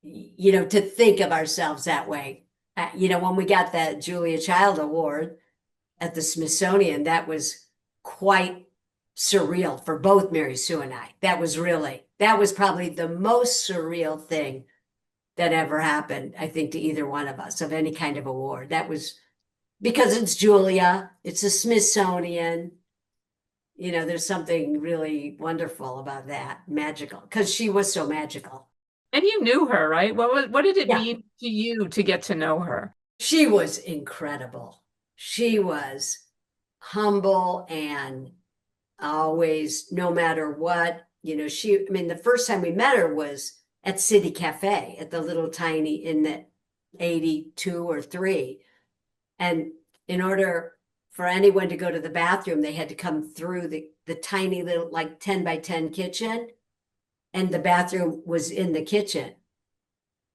to think of ourselves that way. When we got that Julia Child Award at the Smithsonian, that was quite surreal for both Mary Sue and I. That was probably the most surreal thing that ever happened, I think, to either one of us of any kind of award. That was because it's Julia, it's a Smithsonian. There's something really wonderful about that, magical, because she was so magical. And you knew her, right? What did it Yeah. mean to you to get to know her? She was incredible. She was humble and always, no matter what, the first time we met her was at City Cafe at the little tiny in the 82 or 3. And in order for anyone to go to the bathroom, they had to come through the tiny little like 10 by 10 kitchen. And the bathroom was in the kitchen.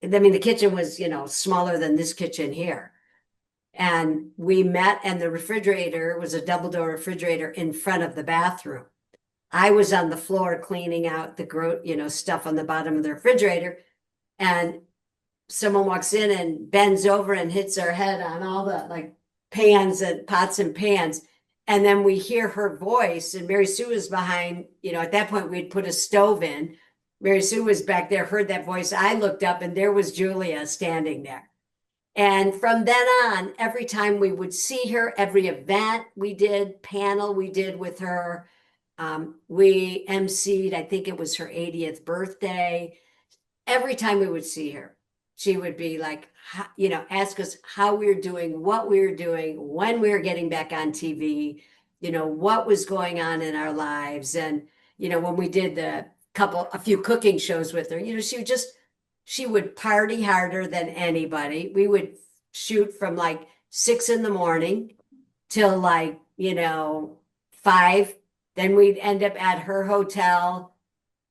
I mean, the kitchen was, smaller than this kitchen here. And we met, and the refrigerator was a double door refrigerator in front of the bathroom. I was on the floor cleaning out the stuff on the bottom of the refrigerator. And someone walks in and bends over and hits her head on all the like pans and pots and pans. And then we hear her voice, and Mary Sue was behind, at that point we'd put a stove in. Mary Sue was back there, heard that voice. I looked up and there was Julia standing there. And from then on, every time we would see her, every event we did, panel we did with her, we emceed, I think it was her 80th birthday. Every time we would see her, she would be like, ask us how we were doing, what we were doing, when we were getting back on TV, what was going on in our lives. And, when we did a few cooking shows with her, she would just She would party harder than anybody. We would shoot from like 6 in the morning till like, 5. Then we'd end up at her hotel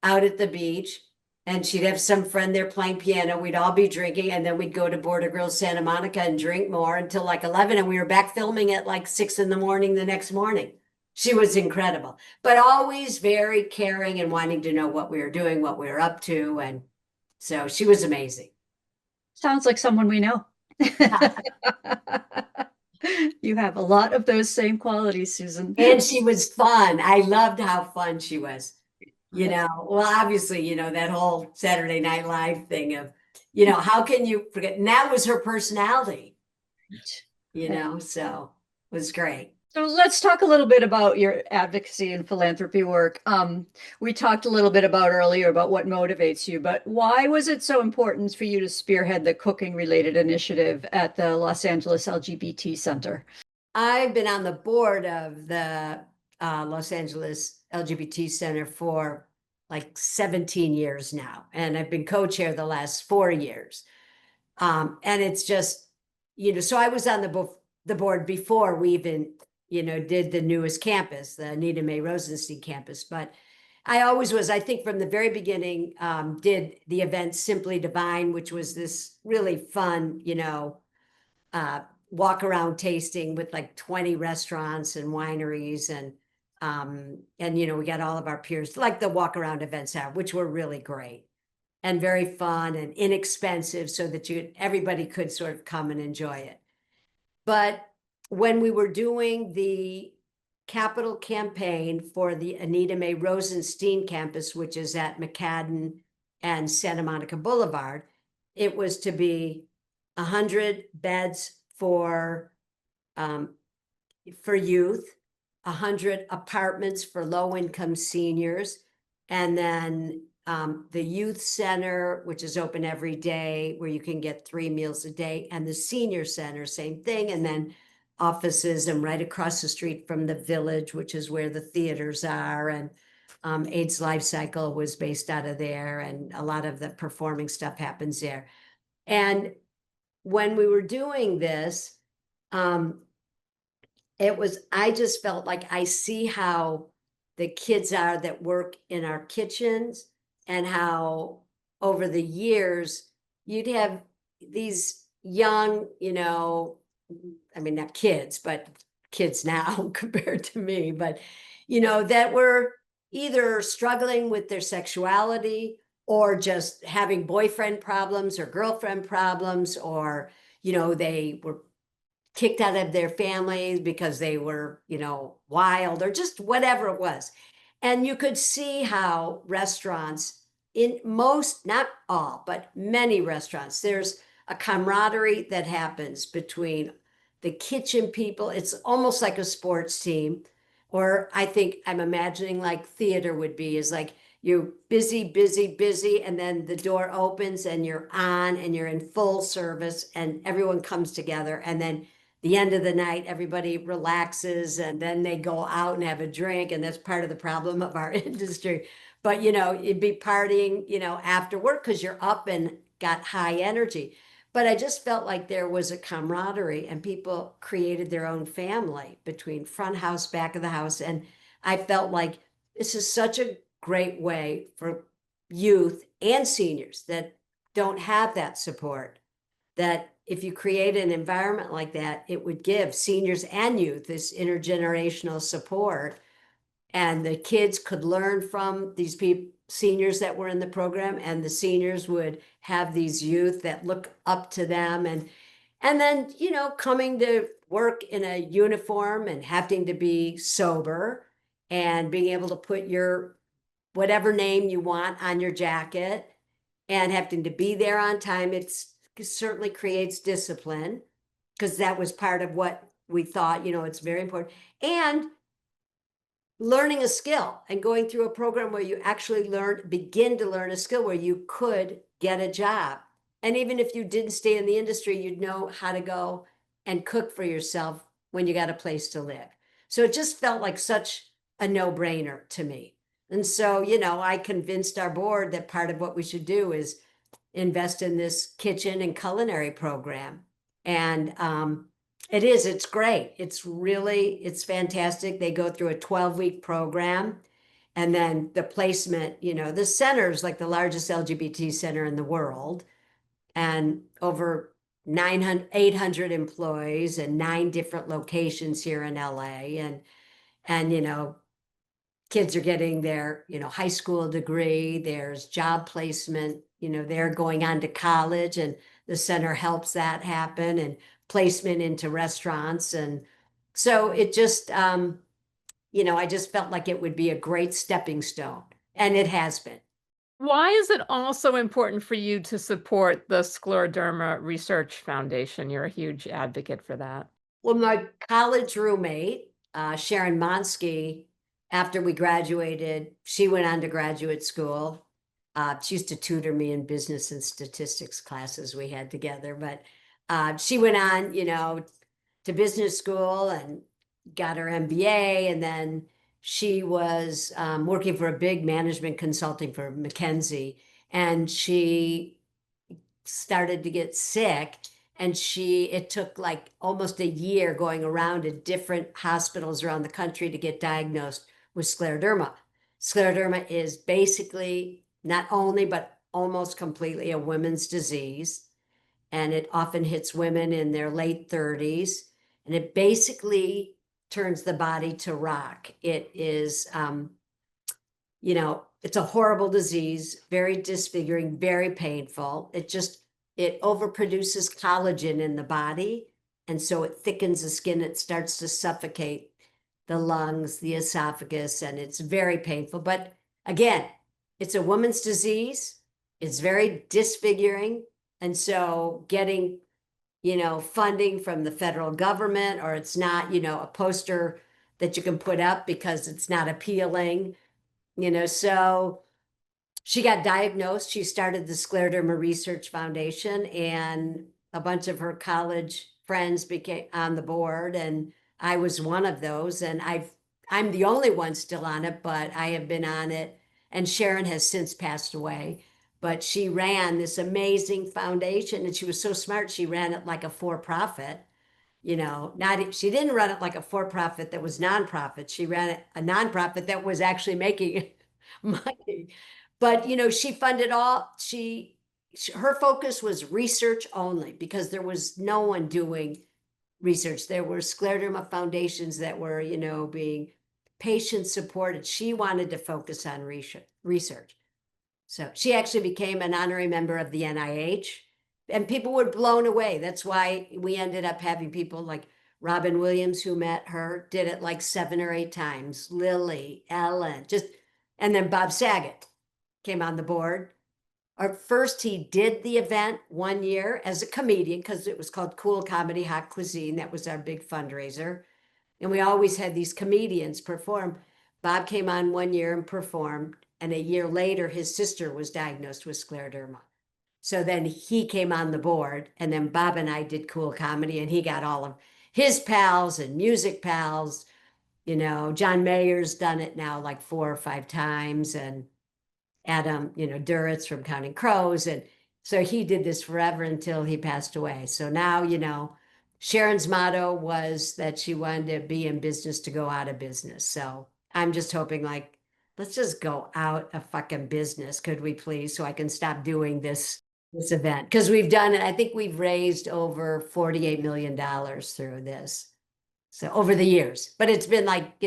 out at the beach. And she'd have some friend there playing piano. We'd all be drinking, and then we'd go to Border Girls Santa Monica and drink more until like 11. And we were back filming at like 6 in the morning the next morning. She was incredible, but always very caring and wanting to know what we were doing, what we were up to. And so she was amazing. Sounds like someone we know. You have a lot of those same qualities, Susan. And she was fun. I loved how fun she was. Well, obviously, that whole Saturday Night Live thing of, how can you forget? And that was her personality, so it was great. So let's talk a little bit about your advocacy and philanthropy work. We talked a little bit about earlier about what motivates you, but why was it so important for you to spearhead the cooking related initiative at the Los Angeles LGBT Center? I've been on the board of the Los Angeles LGBT Center for like 17 years now, and I've been co-chair the last 4 years. And it's just, so I was on the board before we even, did the newest campus, the Anita Mae Rosenstein campus. But I always was, I think from the very beginning, did the event Simply Divine, which was this really fun, walk around tasting with like 20 restaurants and wineries, and we got all of our peers, like the walk around events have, which were really great and very fun and inexpensive, so that everybody could sort of come and enjoy it. But when we were doing the capital campaign for the Anita Mae Rosenstein campus, which is at McCadden and Santa Monica Boulevard, it was to be 100 beds for youth, 100 apartments for low-income seniors, and then the youth center, which is open every day, where you can get 3 meals a day, and the senior center, same thing, and then offices, and right across the street from the Village, which is where the theaters are, and AIDS Life Cycle was based out of there, and a lot of the performing stuff happens there. And when we were doing this, I just felt like I see how the kids are that work in our kitchens, and how over the years you'd have these young, not kids, but kids now compared to me, but, that were either struggling with their sexuality, or just having boyfriend problems or girlfriend problems, or, they were kicked out of their families because they were, wild, or just whatever it was. And you could see how restaurants, in most, not all, but many restaurants, there's a camaraderie that happens between the kitchen people. It's almost like a sports team, or I think I'm imagining like theater would be, is like you're busy, busy, busy, and then the door opens and you're on and you're in full service, and everyone comes together, and then the end of the night, everybody relaxes, and then they go out and have a drink. And that's part of the problem of our industry. But, you'd be partying, after work, because you're up and got high energy. But I just felt like there was a camaraderie, and people created their own family between front house, back of the house. And I felt like this is such a great way for youth and seniors that don't have that support, that if you create an environment like that, it would give seniors and youth this intergenerational support, and the kids could learn from these seniors that were in the program, and the seniors would have these youth that look up to them, and then, coming to work in a uniform and having to be sober, and being able to put your whatever name you want on your jacket, and having to be there on time. It certainly creates discipline, because that was part of what we thought, it's very important. And learning a skill, and going through a program where you actually begin to learn a skill where you could get a job. And even if you didn't stay in the industry, you'd know how to go and cook for yourself when you got a place to live. So it just felt like such a no-brainer to me. And so, I convinced our board that part of what we should do is invest in this kitchen and culinary program. And it's great. It's fantastic. They go through a 12-week program. And then the placement, the center is like the largest LGBT center in the world, and over 800 employees and 9 different locations here in LA. And kids are getting their, high school degree, there's job placement, they're going on to college, and the center helps that happen, and placement into restaurants. And so it just, I just felt like it would be a great stepping stone, and it has been. Why is it also important for you to support the Scleroderma Research Foundation? You're a huge advocate for that. Well, my college roommate, Sharon Monsky, after we graduated, she went on to graduate school. She used to tutor me in business and statistics classes we had together, but she went on, to business school and got her MBA, and then she was working for a big management consulting for McKinsey, and she started to get sick, and it took like almost a year going around to different hospitals around the country to get diagnosed with scleroderma. Scleroderma is basically not only but almost completely a women's disease, and it often hits women in their late 30s, and it basically turns the body to rock. It is it's a horrible disease, very disfiguring, very painful. It overproduces collagen in the body. And so it thickens the skin. It starts to suffocate the lungs, the esophagus, and it's very painful. But again, it's a woman's disease. It's very disfiguring. And so getting, funding from the federal government, or it's not, a poster that you can put up because it's not appealing. So she got diagnosed. She started the Scleroderma Research Foundation, and a bunch of her college friends became on the board, and I was one of those. And I'm the only one still on it, but I have been on it. And Sharon has since passed away, but she ran this amazing foundation, and she was so smart. She ran it like a for-profit. She didn't run it like a for-profit that was nonprofit. She ran a nonprofit that was actually making money. But she funded her focus was research only, because there was no one doing research. There were scleroderma foundations that were, being patient supported. She wanted to focus on research. So she actually became an honorary member of the NIH. And people were blown away. That's why we ended up having people like Robin Williams, who met her, did it like 7 or 8 times. Lily, Ellen, and then Bob Saget came on the board. First, he did the event one year as a comedian, because it was called Cool Comedy Hot Cuisine. That was our big fundraiser. And we always had these comedians perform. Bob came on one year and performed. And a year later, his sister was diagnosed with scleroderma. So then he came on the board, and then Bob and I did Cool Comedy, and he got all of his pals and music pals. John Mayer's done it now like 4 or 5 times, and Adam, Duritz from Counting Crows. And so he did this forever until he passed away. So now, Sharon's motto was that she wanted to be in business to go out of business. So I'm just hoping, like, let's just go out of fucking business, could we please, so I can stop doing this event. Because we've done it. I think we've raised over $48 million through this. So over the years, but it's been like,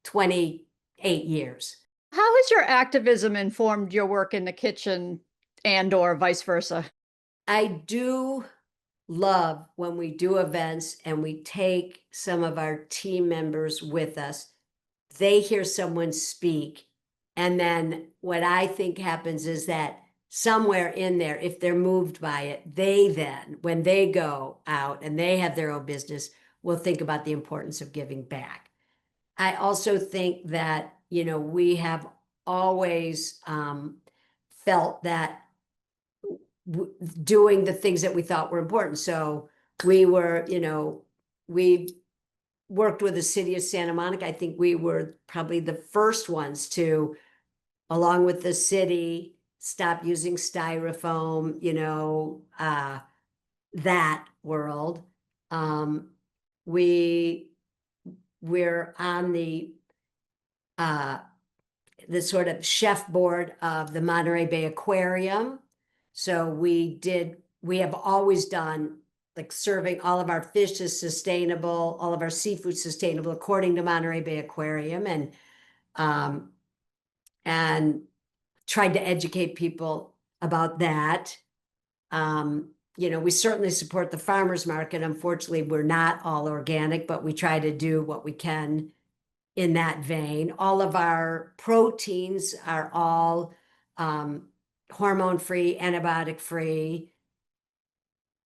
28 years. How has your activism informed your work in the kitchen and/or vice versa? I do love when we do events and we take some of our team members with us. They hear someone speak. And then what I think happens is that somewhere in there, if they're moved by it, they then, when they go out and they have their own business, will think about the importance of giving back. I also think that, we have always felt that doing the things that we thought were important. So we were, we worked with the city of Santa Monica. I think we were probably the first ones to, along with the city stop using styrofoam, that world. We're on the sort of chef board of the Monterey Bay Aquarium. So we have always done like serving all of our fish is sustainable, all of our seafood sustainable according to Monterey Bay Aquarium, and tried to educate people about that. We certainly support the farmers market. Unfortunately, we're not all organic, but we try to do what we can in that vein. All of our proteins are all hormone-free, antibiotic-free.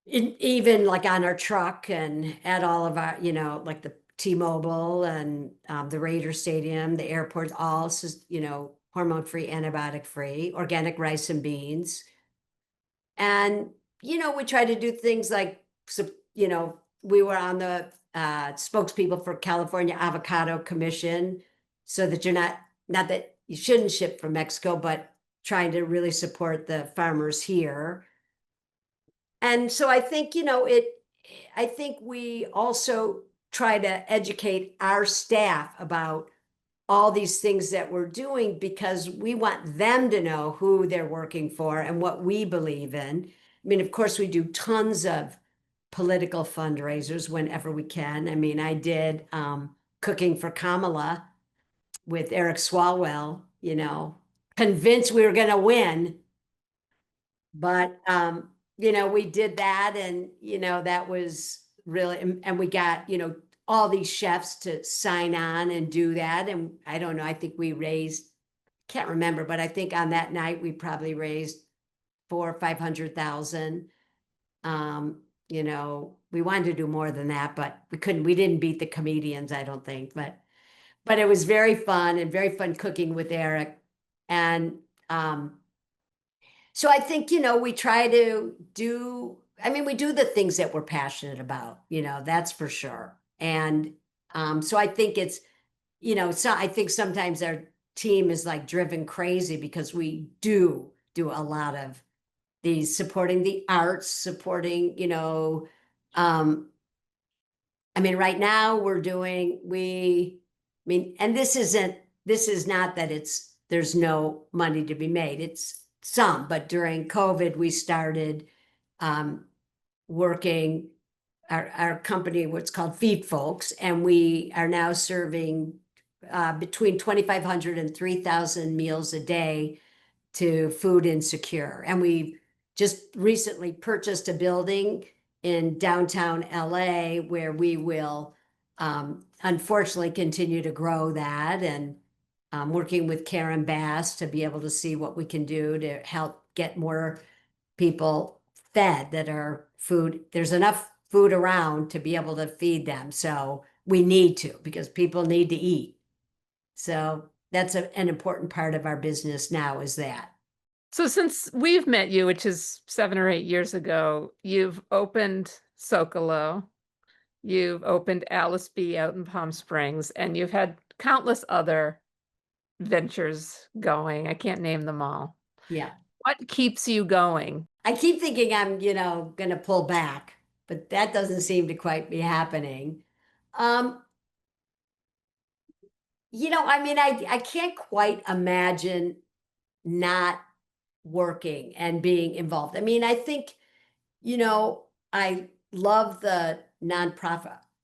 Even like on our truck and at all of our, like the T-Mobile and the Raider Stadium, the airports, all, hormone-free, antibiotic-free, organic rice and beans. And, we try to do things like, we were on the spokespeople for California Avocado Commission, so that you're not that you shouldn't ship from Mexico, but trying to really support the farmers here. And so I think, I think we also try to educate our staff about all these things that we're doing, because we want them to know who they're working for and what we believe in. I mean, of course, we do tons of political fundraisers whenever we can. I mean, I did Cooking for Kamala with Eric Swalwell, convinced we were going to win. But, we did that, and, that was really, and we got, all these chefs to sign on and do that. And I don't know, I think we raised, can't remember, but I think on that night we probably raised 400,000 or 500,000. We wanted to do more than that, but we didn't beat the comedians, I don't think, but it was very fun, and very fun cooking with Eric. And, so I think, we try to do, we do the things that we're passionate about, that's for sure. And so I think it's, so I think sometimes our team is like driven crazy, because we do a lot of these, supporting the arts, supporting, right now we're doing, and this is not that there's no money to be made. It's some, but during COVID, we started working our company, what's called Feed Folks, and we are now serving between 2,500 and 3,000 meals a day to food insecure. And we just recently purchased a building in downtown LA, where we will unfortunately continue to grow that, and working with Karen Bass to be able to see what we can do to help get more people fed that are food. There's enough food around to be able to feed them. So we need to, because people need to eat. So that's an important part of our business now, is that. So since we've met you, which is 7 or 8 years ago, you've opened Socolo, you've opened Alice B out in Palm Springs, and you've had countless other ventures going. I can't name them all. Yeah. What keeps you going? I keep thinking I'm, going to pull back, but that doesn't seem to quite be happening. I can't quite imagine not working and being involved. I think, I love the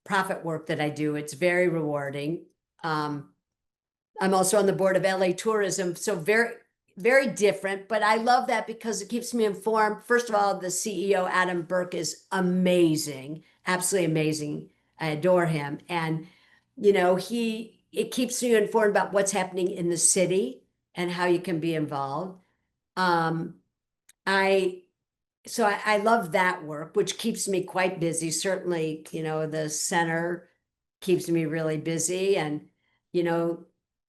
profit work that I do. It's very rewarding. I'm also on the board of LA Tourism, so very, very different, but I love that because it keeps me informed. First of all, the CEO, Adam Burke, is amazing, absolutely amazing. I adore him. And, it keeps me informed about what's happening in the city and how you can be involved. So I love that work, which keeps me quite busy. Certainly, the center keeps me really busy. And,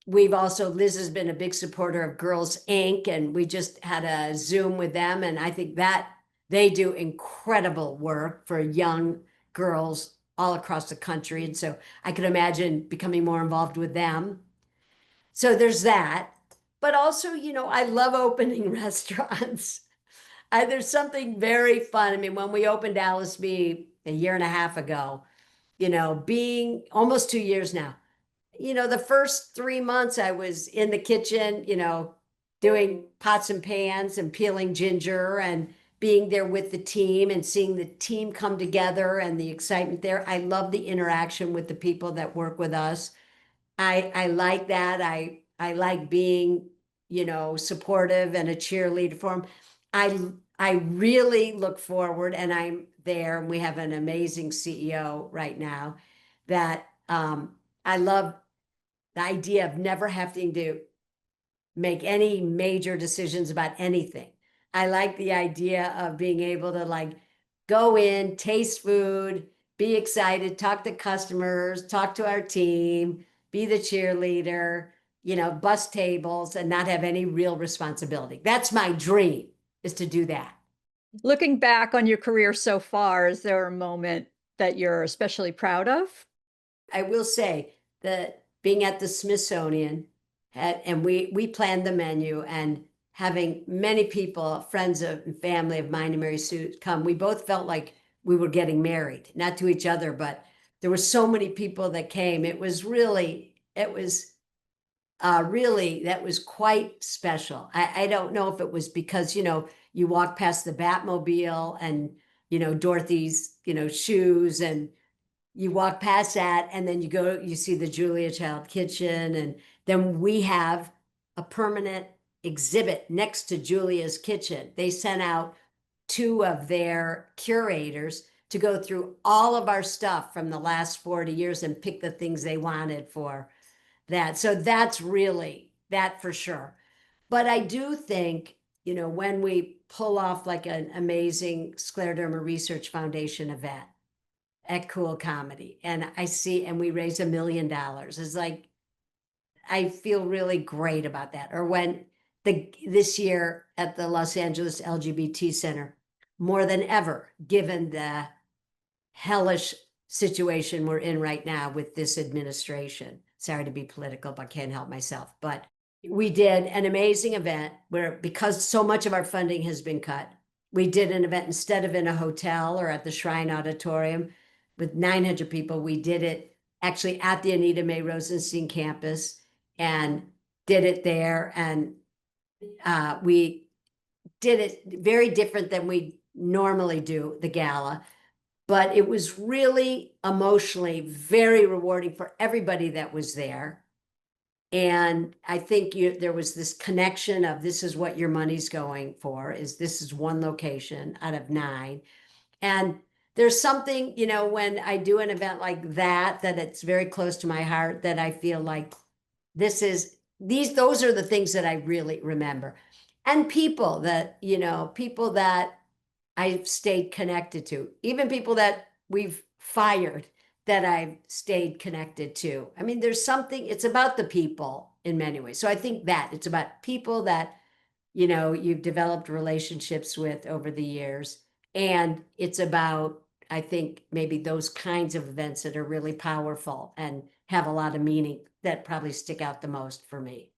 Liz has been a big supporter of Girls Inc. And we just had a Zoom with them. And I think that they do incredible work for young girls all across the country. And so I could imagine becoming more involved with them. So there's that. but also, I love opening restaurants. There's something very fun. I mean, when we opened Alice B a year and a half ago, being almost 2 years now, the first 3 months I was in the kitchen, doing pots and pans and peeling ginger and being there with the team and seeing the team come together and the excitement there. I love the interaction with the people that work with us. I like that. I like being, supportive and a cheerleader for them. I really look forward, and I'm there, and we have an amazing CEO right now that I love the idea of never having to make any major decisions about anything. I like the idea of being able to like go in, taste food, be excited, talk to customers, talk to our team, be the cheerleader, bus tables, and not have any real responsibility. That's my dream, is to do that. Looking back on your career so far, is there a moment that you're especially proud of? I will say that being at the Smithsonian, and we planned the menu, and having many people, friends of and family of mine and Mary Sue come, we both felt like we were getting married, not to each other, but there were so many people that came. It was really, that was quite special. I don't know if it was because, you walk past the Batmobile and, Dorothy's, shoes, and you walk past that, and then you see the Julia Child kitchen, and then we have a permanent exhibit next to Julia's kitchen. They sent out 2 of their curators to go through all of our stuff from the last 40 years and pick the things they wanted for that. So that's really that for sure. But I do think, when we pull off like an amazing Scleroderma Research Foundation event at Cool Comedy, and we raise $1 million. It's like, I feel really great about that. Or when this year at the Los Angeles LGBT Center, more than ever, given the hellish situation we're in right now with this administration. Sorry to be political, but can't help myself. But we did an amazing event where, because so much of our funding has been cut, we did an event instead of in a hotel or at the Shrine Auditorium with 900 people. We did it actually at the Anita Mae Rosenstein campus and did it there. And we did it very different than we normally do the gala. But it was really emotionally very rewarding for everybody that was there. And I think there was this connection of, this is what your money's going for, this is one location out of 9. And there's something, when I do an event like that it's very close to my heart, that I feel like those are the things that I really remember. And people that I've stayed connected to, even people that we've fired that I've stayed connected to. I mean, it's about the people in many ways. So I think that it's about people that, you've developed relationships with over the years. And it's about, I think, maybe those kinds of events that are really powerful and have a lot of meaning, that probably stick out the most for me.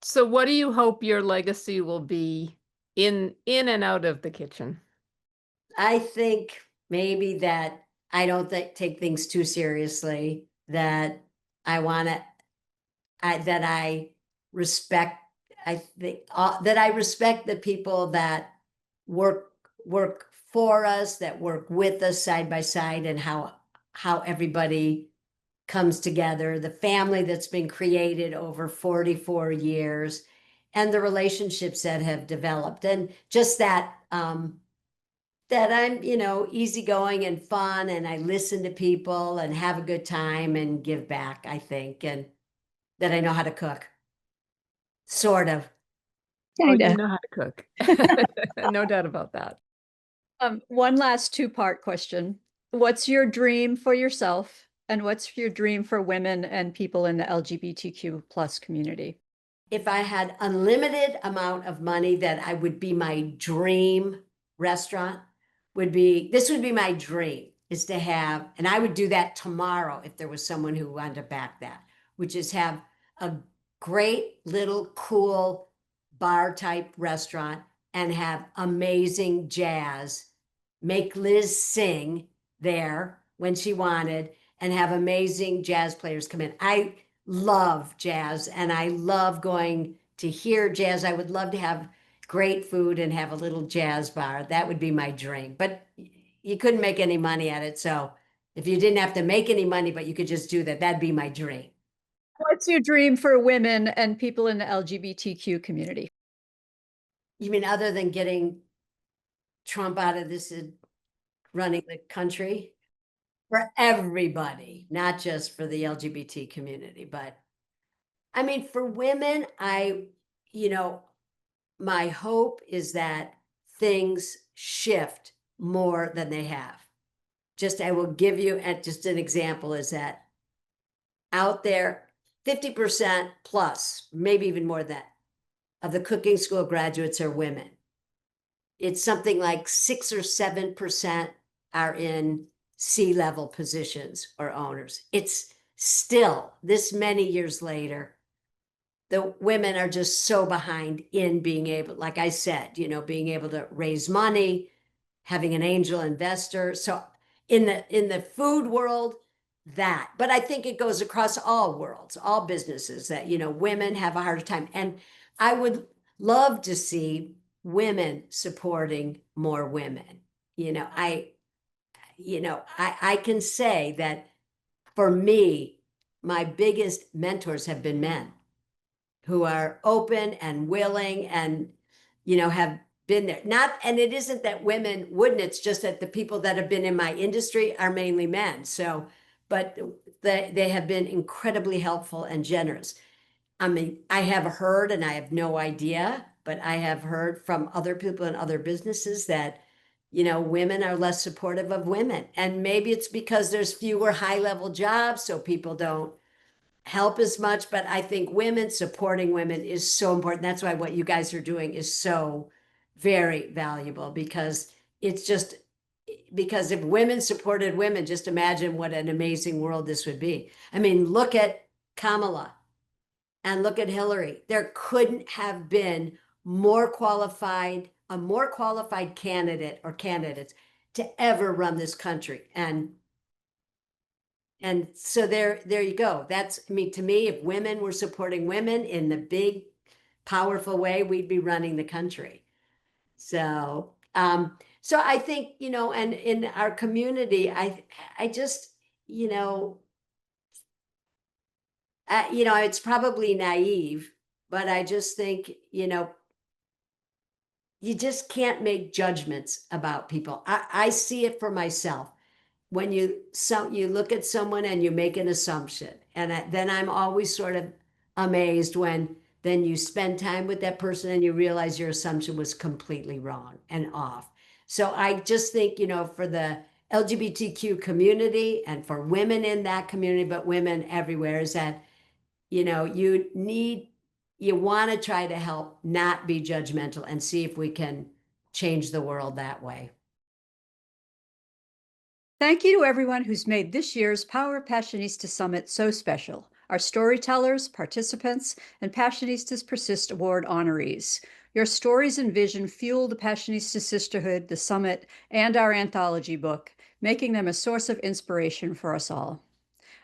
So what do you hope your legacy will be in and out of the kitchen? I think maybe that I don't take things too seriously, that I want to, that I respect, I think that I respect the people that work for us, that work with us side by side, and how everybody comes together, the family that's been created over 44 years, and the relationships that have developed, and just that that I'm, easygoing and fun, and I listen to people and have a good time and give back, I think, and that I know how to cook. Sort of. Oh, you Kinda. know how to cook. No doubt about that. One last 2-part question. What's your dream for yourself, and what's your dream for women and people in the LGBTQ plus community? If I had unlimited amount of money, that I would be my dream restaurant, this would be my dream, is to have, and I would do that tomorrow if there was someone who wanted to back that, which is have a great little cool bar type restaurant and have amazing jazz, make Liz sing there when she wanted, and have amazing jazz players come in. I love jazz and I love going to hear jazz. I would love to have great food and have a little jazz bar. That would be my dream. But you couldn't make any money at it. So if you didn't have to make any money, but you could just do that, that'd be my dream. What's your dream for women and people in the LGBTQ community? You mean other than getting Trump out of this running the country? For everybody, not just for the LGBT community, but I mean, for women, my hope is that things shift more than they have. Just, I will give you just an example is that out there, 50% plus, maybe even more than that, of the cooking school graduates are women. It's something like 6 or 7% are in C-level positions or owners. It's still, this many years later, the women are just so behind in being able, like I said, being able to raise money, having an angel investor. So in the food world, but I think it goes across all worlds, all businesses that, women have a harder time. And I would love to see women supporting more women. I can say that for me, my biggest mentors have been men who are open and willing and, have been there. And it isn't that women wouldn't, it's just that the people that have been in my industry are mainly men. So, but they have been incredibly helpful and generous. I mean, I have heard, and I have no idea, but I have heard from other people in other businesses that, women are less supportive of women. And maybe it's because there's fewer high-level jobs, so people don't help as much. But I think women supporting women is so important. That's why what you guys are doing is so very valuable, because it's just, because if women supported women, just imagine what an amazing world this would be. I mean, look at Kamala. And look at Hillary. There couldn't have been a more qualified candidate or candidates to ever run this country. And so there you go. To me, if women were supporting women in the big, powerful way, we'd be running the country. So, so I think, and in our community, I just, it's probably naive, but I just think, you just can't make judgments about people. I see it for myself. When you look at someone and you make an assumption, and then I'm always sort of amazed when then you spend time with that person and you realize your assumption was completely wrong and off. So I just think, for the LGBTQ community and for women in that community, but women everywhere, is that you want to try to help not be judgmental and see if we can change the world that way. Thank you to everyone who's made this year's Power Passionista Summit so special. Our storytellers, participants, and Passionistas Persist Award honorees. Your stories and vision fuel the Passionista Sisterhood, the summit, and our anthology book, making them a source of inspiration for us all.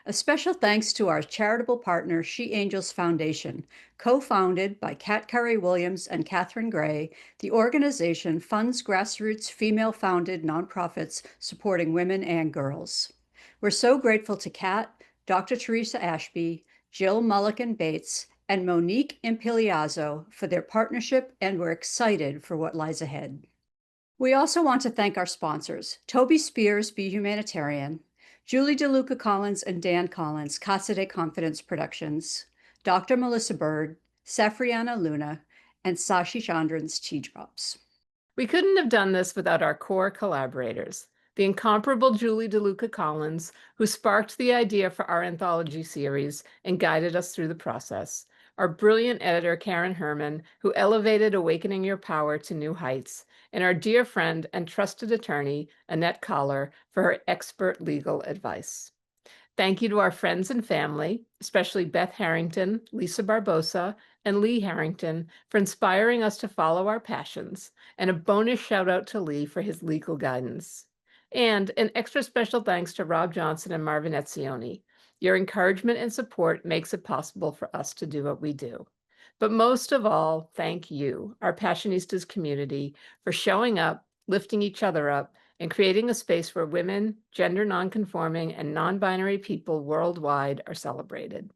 A special thanks to our charitable partner, She Angels Foundation. Co-founded by Kat Curry-Williams and Catherine Gray, the organization funds grassroots female-founded nonprofits supporting women and girls. We're so grateful to Kat, Dr. Teresa Ashby, Jill Mulligan-Bates, and Monique Impiliazzo for their partnership, and we're excited for what lies ahead. We also want to thank our sponsors, Toby Spears, Be Humanitarian, Julie DeLuca Collins and Dan Collins, Casa de Confidence Productions, Dr. Melissa Bird, Safriana Luna, and Sashi Chandran's Tea Drops. We couldn't have done this without our core collaborators, the incomparable Julie DeLuca Collins, who sparked the idea for our anthology series and guided us through the process, our brilliant editor, Karen Herman, who elevated Awakening Your Power to new heights, and our dear friend and trusted attorney, Annette Collar, for her expert legal advice. Thank you to our friends and family, especially Beth Harrington, Lisa Barbosa, and Lee Harrington, for inspiring us to follow our passions, and a bonus shout out to Lee for his legal guidance. And an extra special thanks to Rob Johnson and Marvin Etzioni. Your encouragement and support makes it possible for us to do what we do. But most of all, thank you, our Passionistas community, for showing up, lifting each other up, and creating a space where women, gender nonconforming, and non-binary people worldwide are celebrated.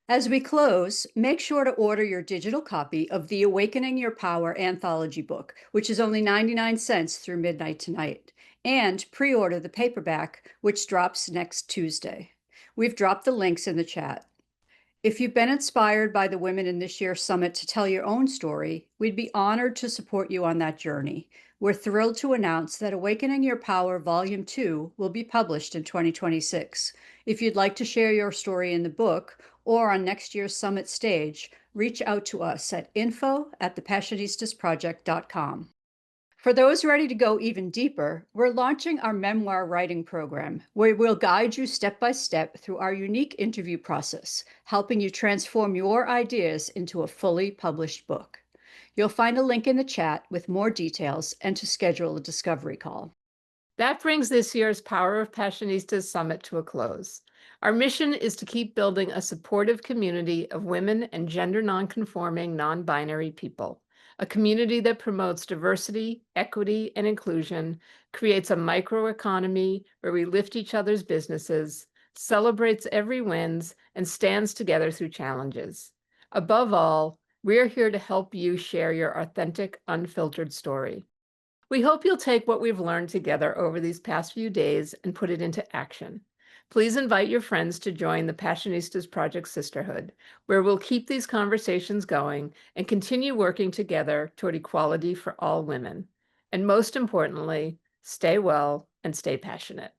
As we close, make sure to order your digital copy of the Awakening Your Power anthology book, which is only 99 cents through midnight tonight, and pre-order the paperback, which drops next Tuesday. We've dropped the links in the chat. If you've been inspired by the women in this year's summit to tell your own story, we'd be honored to support you on that journey. We're thrilled to announce that Awakening Your Power Volume 2 will be published in 2026. If you'd like to share your story in the book or on next year's summit stage, reach out to us at info@thepassionistasproject.com. For those ready to go even deeper, we're launching our memoir writing program, where we'll guide you step by step through our unique interview process, helping you transform your ideas into a fully published book. You'll find a link in the chat with more details and to schedule a discovery call. That brings this year's Power of Passionistas Summit to a close. Our mission is to keep building a supportive community of women and gender nonconforming, non-binary people. A community that promotes diversity, equity, and inclusion, creates a microeconomy where we lift each other's businesses, celebrates every wins, and stands together through challenges. Above all, we're here to help you share your authentic, unfiltered story. We hope you'll take what we've learned together over these past few days and put it into action. Please invite your friends to join the Passionistas Project Sisterhood, where we'll keep these conversations going and continue working together toward equality for all women. And most importantly, stay well and stay passionate.